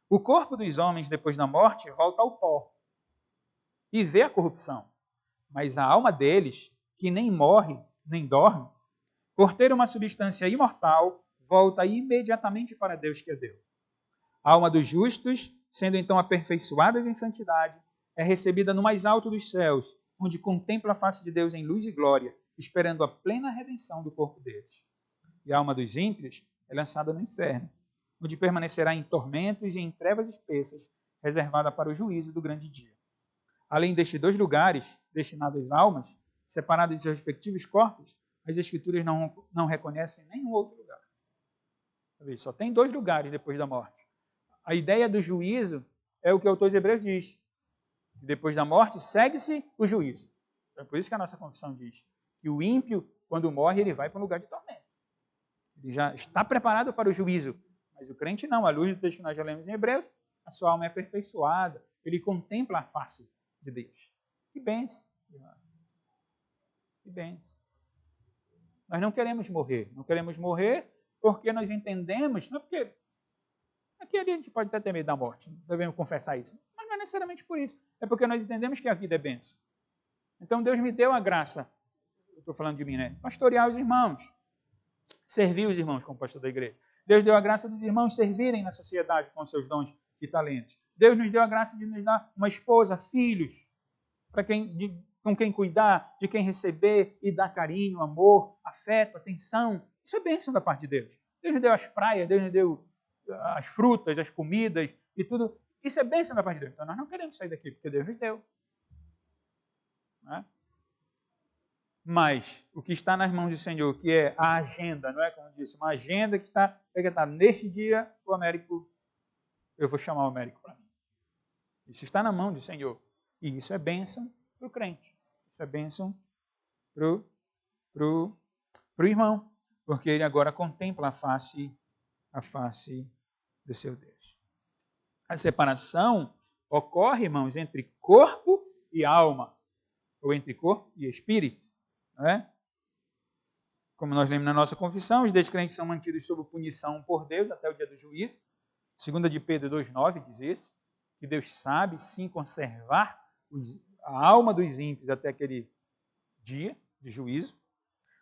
O corpo dos homens depois da morte volta ao pó e vê a corrupção, mas a alma deles, que nem morre, nem dorme, por ter uma substância imortal, volta imediatamente para Deus que é Deus. A alma dos justos, sendo então aperfeiçoadas em santidade, é recebida no mais alto dos céus, onde contempla a face de Deus em luz e glória, esperando a plena redenção do corpo deles. E a alma dos ímpios é lançada no inferno, onde permanecerá em tormentos e em trevas espessas, reservada para o juízo do grande dia. Além destes 2 lugares destinados às almas, separados de seus respectivos corpos, as Escrituras não reconhecem nenhum outro lugar. Só tem 2 lugares depois da morte. A ideia do juízo é o que o autor de Hebreus diz. Depois da morte, segue-se o juízo. É por isso que a nossa confissão diz que o ímpio, quando morre, ele vai para um lugar de tormento. Ele já está preparado para o juízo. Mas o crente não. À luz do texto que nós já lemos em Hebreus, a sua alma é aperfeiçoada. Ele contempla a face de Deus. Que bênção. Que bênção. Nós não queremos morrer. Não queremos morrer porque nós entendemos, não é porque aqui a gente pode até ter medo da morte, devemos confessar isso. Mas não é necessariamente por isso. É porque nós entendemos que a vida é bênção. Então Deus me deu a graça, eu estou falando de mim, né? Pastorear os irmãos. Servir os irmãos como pastor da igreja. Deus deu a graça dos irmãos servirem na sociedade com seus dons e talentos. Deus nos deu a graça de nos dar uma esposa, filhos, com quem cuidar, de quem receber e dar carinho, amor, afeto, atenção. Isso é bênção da parte de Deus. Deus nos deu as praias, Deus nos deu as frutas, as comidas e tudo. Isso é bênção da parte de Deus. Então nós não queremos sair daqui, porque Deus nos deu. Não é? Mas o que está nas mãos do Senhor, que é a agenda, não é como eu disse, uma agenda que está neste dia, o Américo, eu vou chamar o Américo para mim. Isso está na mão do Senhor. E isso é bênção para o crente. Isso é bênção para o irmão. Porque ele agora contempla a face do seu Deus. A separação ocorre, irmãos, entre corpo e alma. Ou entre corpo e espírito. Não é? Como nós lemos na nossa confissão, os descrentes são mantidos sob punição por Deus até o dia do juízo. 2 de Pedro 2,9 diz isso, que Deus sabe sim conservar a alma dos ímpios até aquele dia de juízo,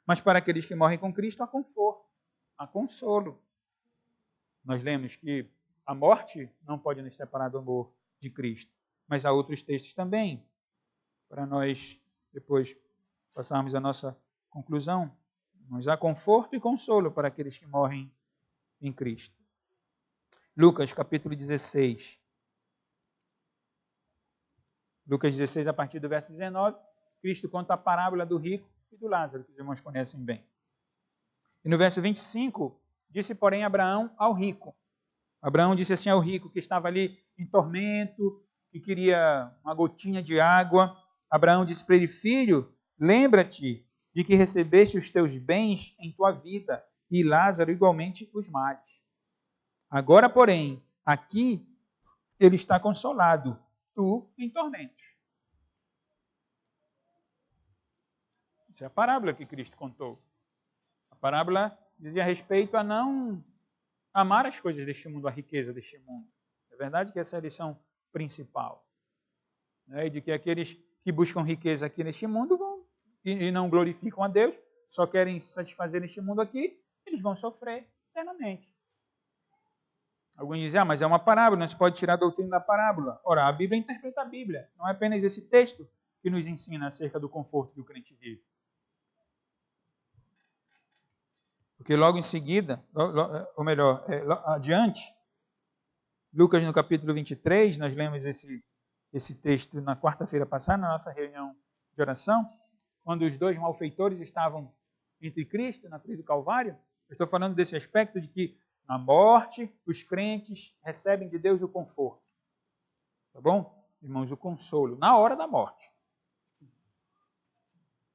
mas para aqueles que morrem com Cristo há conforto, há consolo. Nós lemos que a morte não pode nos separar do amor de Cristo. Mas há outros textos também, para nós depois passarmos a nossa conclusão. Mas há conforto e consolo para aqueles que morrem em Cristo. Lucas capítulo 16. Lucas 16, a partir do verso 19, Cristo conta a parábola do rico e do Lázaro, que os irmãos conhecem bem. E no verso 25, disse, porém, Abraão ao rico. Abraão disse assim ao rico, que estava ali em tormento, que queria uma gotinha de água. Abraão disse para ele, filho, lembra-te de que recebeste os teus bens em tua vida, e Lázaro igualmente os males. Agora, porém, aqui ele está consolado, tu em tormentos. Essa é a parábola que Cristo contou. A parábola dizia respeito a não amar as coisas deste mundo, a riqueza deste mundo. É verdade que essa é a lição principal. Né? De que aqueles que buscam riqueza aqui neste mundo vão e não glorificam a Deus, só querem se satisfazer neste mundo aqui, eles vão sofrer eternamente. Alguns dizem, mas é uma parábola, não se pode tirar a doutrina da parábola. Ora, a Bíblia interpreta a Bíblia. Não é apenas esse texto que nos ensina acerca do conforto que o crente vive. Porque logo em seguida, ou melhor, adiante, Lucas no capítulo 23, nós lemos esse texto na quarta-feira passada, na nossa reunião de oração, quando os dois malfeitores estavam entre Cristo na cruz do Calvário. Eu estou falando desse aspecto de que na morte os crentes recebem de Deus o conforto. Tá bom? Irmãos, o consolo, na hora da morte.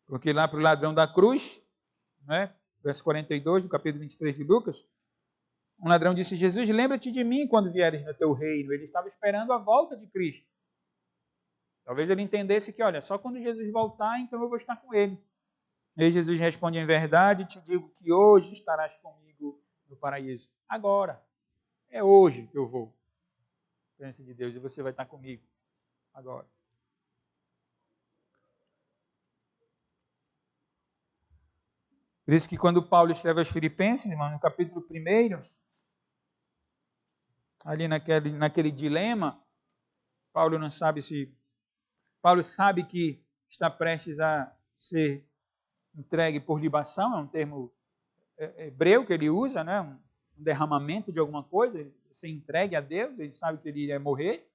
Porque lá para o ladrão da cruz, né, verso 42 do capítulo 23 de Lucas, um ladrão disse, Jesus, lembra-te de mim quando vieres no teu reino. Ele estava esperando a volta de Cristo. Talvez ele entendesse que, olha, só quando Jesus voltar, então eu vou estar com ele. E aí Jesus responde, em verdade, te digo que hoje estarás comigo no paraíso. Agora. É hoje que eu vou. Presença de Deus, e você vai estar comigo. Agora. Por isso que quando Paulo escreve aos Filipenses, irmão, no capítulo 1, ali naquele dilema, Paulo sabe que está prestes a ser entregue por libação, é um termo hebreu que ele usa, né? Um derramamento de alguma coisa, ser entregue a Deus, ele sabe que ele ia morrer,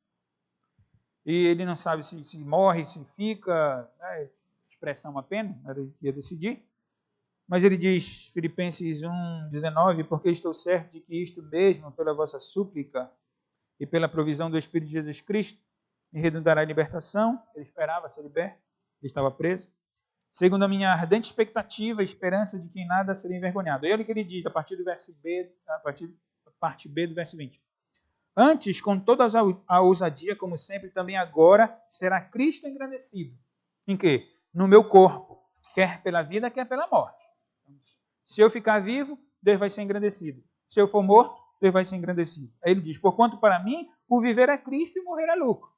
e ele não sabe se morre, se fica, né? Expressão apenas, ele ia decidir. Mas ele diz, Filipenses 1:19, porque estou certo de que isto mesmo, pela vossa súplica e pela provisão do Espírito de Jesus Cristo, me redundará em libertação. Ele esperava ser liberto, ele estava preso. Segundo a minha ardente expectativa e esperança de que em nada seria envergonhado. Olha o que ele diz a partir do verso B, a partir da parte B do verso 20. Antes, com toda a ousadia, como sempre, também agora, será Cristo engrandecido. Em quê? No meu corpo, quer pela vida, quer pela morte. Se eu ficar vivo, Deus vai ser engrandecido. Se eu for morto, Deus vai ser engrandecido. Aí ele diz, porquanto para mim, o viver é Cristo e morrer é lucro.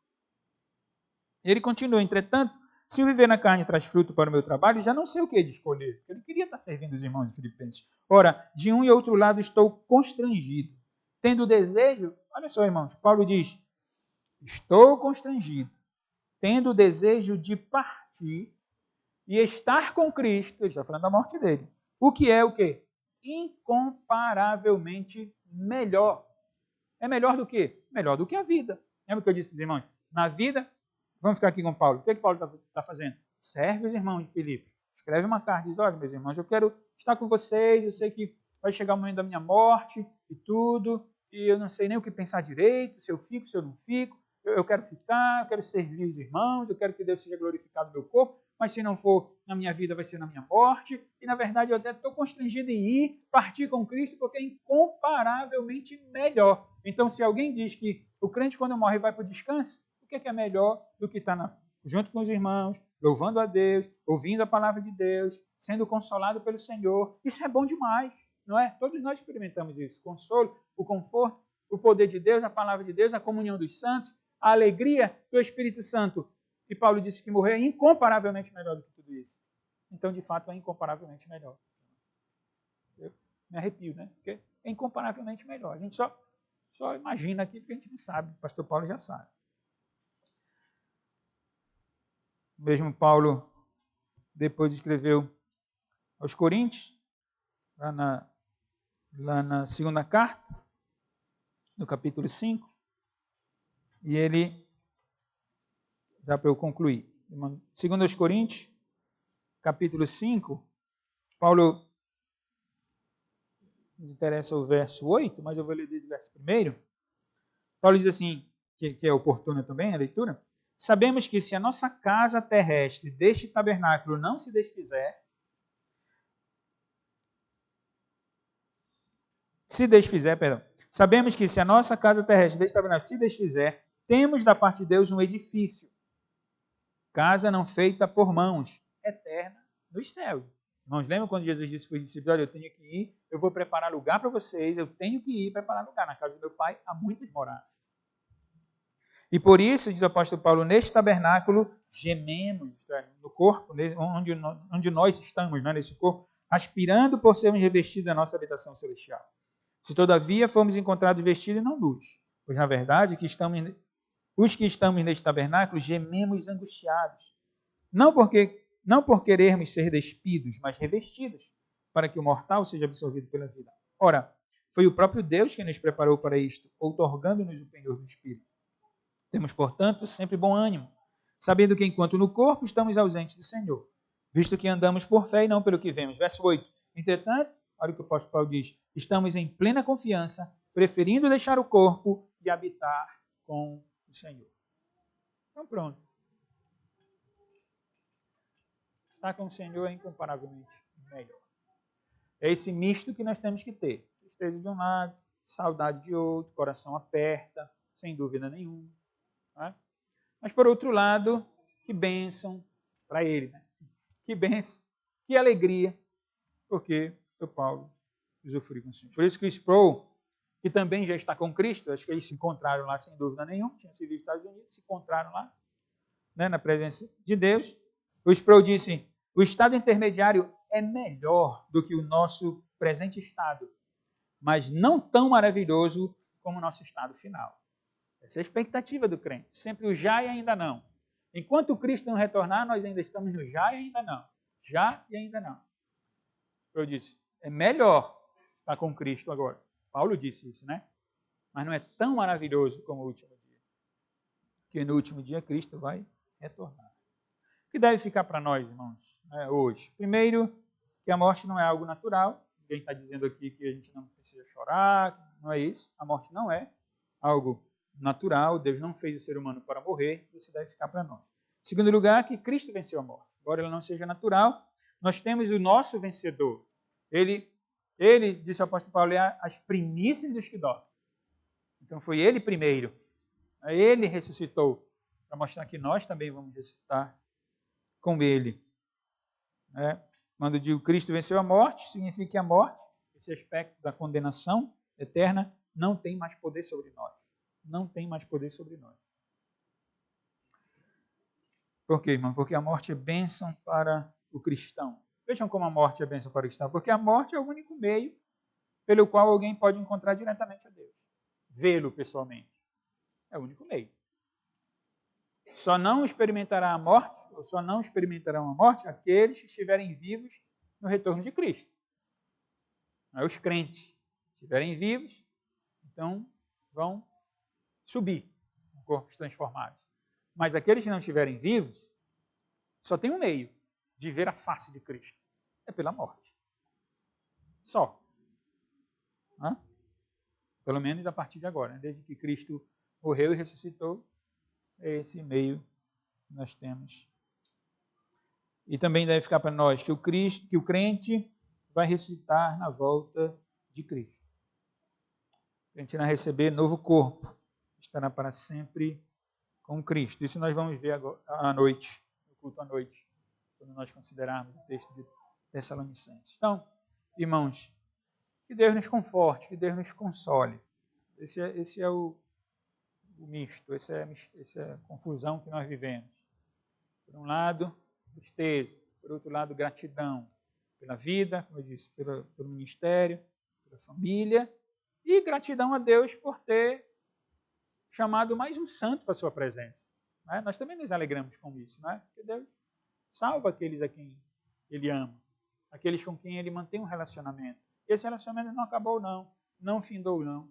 Ele continua, entretanto, se o viver na carne traz fruto para o meu trabalho, já não sei o que de escolher. Ele queria estar servindo os irmãos de Filipenses. Ora, de um e outro lado estou constrangido. Tendo o desejo, olha só, irmãos, Paulo diz, estou constrangido, tendo o desejo de partir e estar com Cristo, ele está falando da morte dele. O que é o quê? Incomparavelmente melhor. É melhor do que? Melhor do que a vida. Lembra o que eu disse para os irmãos? Na vida, vamos ficar aqui com Paulo. O que Paulo está fazendo? Serve os irmãos de Filipe. Escreve uma carta e diz, olha, meus irmãos, eu quero estar com vocês, eu sei que vai chegar o momento da minha morte e tudo, e eu não sei nem o que pensar direito, se eu fico, se eu não fico. Eu quero ficar, eu quero servir os irmãos, eu quero que Deus seja glorificado no meu corpo, mas se não for na minha vida, vai ser na minha morte. E, na verdade, eu até estou constrangido em ir, partir com Cristo, porque é incomparavelmente melhor. Então, se alguém diz que o crente, quando morre, vai para o descanso, o que é melhor do que estar junto com os irmãos, louvando a Deus, ouvindo a palavra de Deus, sendo consolado pelo Senhor? Isso é bom demais, não é? Todos nós experimentamos isso. O consolo, o conforto, o poder de Deus, a palavra de Deus, a comunhão dos santos, a alegria do Espírito Santo. E Paulo disse que morrer é incomparavelmente melhor do que tudo isso. Então, de fato, é incomparavelmente melhor. Eu me arrepio, né? Porque é incomparavelmente melhor. A gente só imagina aquilo que a gente não sabe. O pastor Paulo já sabe. Mesmo Paulo depois escreveu aos Coríntios, lá na segunda carta, no capítulo 5, e ele, já para eu concluir, segundo aos Coríntios, capítulo 5, Paulo, me interessa o verso 8, mas eu vou ler desde o verso 1. Paulo diz assim, que é oportuna também a leitura: sabemos que se a nossa casa terrestre deste tabernáculo não se desfizer, sabemos que se a nossa casa terrestre deste tabernáculo se desfizer, temos da parte de Deus um edifício, casa não feita por mãos, eterna nos céus. Irmãos, lembram quando Jesus disse para os discípulos: olha, eu tenho que ir, eu vou preparar lugar para vocês, eu tenho que ir preparar lugar. Na casa do meu pai há muitas moradas. E por isso, diz o apóstolo Paulo, neste tabernáculo gememos no corpo, onde nós estamos, nesse corpo, aspirando por sermos revestidos da nossa habitação celestial. Se todavia formos encontrados vestidos e não nus, pois na verdade os que estamos neste tabernáculo gememos angustiados, não por querermos ser despidos, mas revestidos, para que o mortal seja absorvido pela vida. Ora, foi o próprio Deus quem nos preparou para isto, outorgando-nos o penhor do Espírito. Temos, portanto, sempre bom ânimo, sabendo que enquanto no corpo estamos ausentes do Senhor, visto que andamos por fé e não pelo que vemos. Verso 8. Entretanto, olha o que o apóstolo Paulo diz: estamos em plena confiança, preferindo deixar o corpo e habitar com o Senhor. Então pronto. Estar com o Senhor é incomparavelmente melhor. É esse misto que nós temos que ter. Tristeza de um lado, saudade de outro, coração aperta, sem dúvida nenhuma. Tá? Mas por outro lado, que bênção para ele. Né? Que bênção, que alegria, porque o Paulo usufrui com o Senhor. Por isso que o Sproul, que também já está com Cristo, acho que eles se encontraram lá sem dúvida nenhuma, tinham se visto nos Estados Unidos, se encontraram lá, né, na presença de Deus. O Sproul disse: o estado intermediário é melhor do que o nosso presente estado, mas não tão maravilhoso como o nosso estado final. Essa é a expectativa do crente. Sempre o já e ainda não. Enquanto o Cristo não retornar, nós ainda estamos no já e ainda não. Já e ainda não. Eu disse, é melhor estar com Cristo agora. Paulo disse isso, né? Mas não é tão maravilhoso como o último dia. Porque no último dia Cristo vai retornar. O que deve ficar para nós, irmãos, hoje? Primeiro, que a morte não é algo natural. Ninguém está dizendo aqui que a gente não precisa chorar. Não é isso. A morte não é algo natural. Deus não fez o ser humano para morrer. Isso deve ficar para nós. Em segundo lugar, que Cristo venceu a morte. Embora ela não seja natural, nós temos o nosso vencedor. Ele disse ao apóstolo Paulo, é as primícias dos que dormem. Então foi ele primeiro. Ele ressuscitou para mostrar que nós também vamos ressuscitar com ele. Quando digo Cristo venceu a morte, significa que a morte, esse aspecto da condenação eterna, não tem mais poder sobre nós. Não tem mais poder sobre nós. Por quê, irmão? Porque a morte é bênção para o cristão. Vejam como a morte é bênção para o cristão. Porque a morte é o único meio pelo qual alguém pode encontrar diretamente a Deus. Vê-lo pessoalmente. É o único meio. Só não experimentará a morte, ou só não experimentarão a morte, aqueles que estiverem vivos no retorno de Cristo. Os crentes estiverem vivos, então vão subir com corpos transformados. Mas aqueles que não estiverem vivos, só tem um meio de ver a face de Cristo. É pela morte. Só. Pelo menos a partir de agora. Desde que Cristo morreu e ressuscitou, é esse meio que nós temos. E também deve ficar para nós que o crente vai ressuscitar na volta de Cristo. O crente vai receber novo corpo. Estará para sempre com Cristo. Isso nós vamos ver agora, à noite, no culto à noite, quando nós considerarmos o texto de Tessalonicenses. Então, irmãos, que Deus nos conforte, que Deus nos console. Esse é o misto, essa é a confusão que nós vivemos. Por um lado, tristeza. Por outro lado, gratidão pela vida, como eu disse, pelo ministério, pela família. E gratidão a Deus por ter chamado mais um santo para a sua presença. Né? Nós também nos alegramos com isso, né? Porque Deus salva aqueles a quem Ele ama, aqueles com quem Ele mantém um relacionamento. Esse relacionamento não acabou, não findou, não.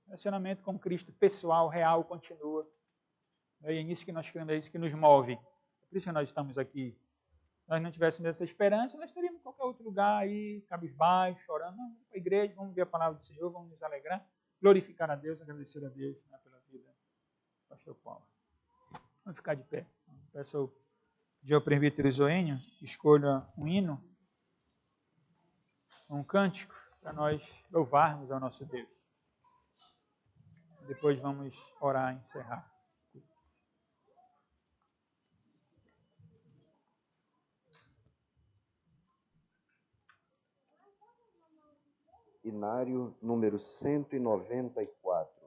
O relacionamento com Cristo pessoal, real, continua. E é nisso que nós queremos, é isso que nos move. É por isso que nós estamos aqui. Se nós não tivéssemos essa esperança, nós estaríamos em qualquer outro lugar aí, cabisbaixo, chorando. Não, vamos para a igreja, vamos ver a palavra do Senhor, vamos nos alegrar, glorificar a Deus, agradecer a Deus, né, pela vida do pastor Paulo. Vamos ficar de pé. Peço ao Diogo Presbítero Zoênio que escolha um hino, um cântico, para nós louvarmos ao nosso Deus. Depois vamos orar e encerrar. Hinário número 194.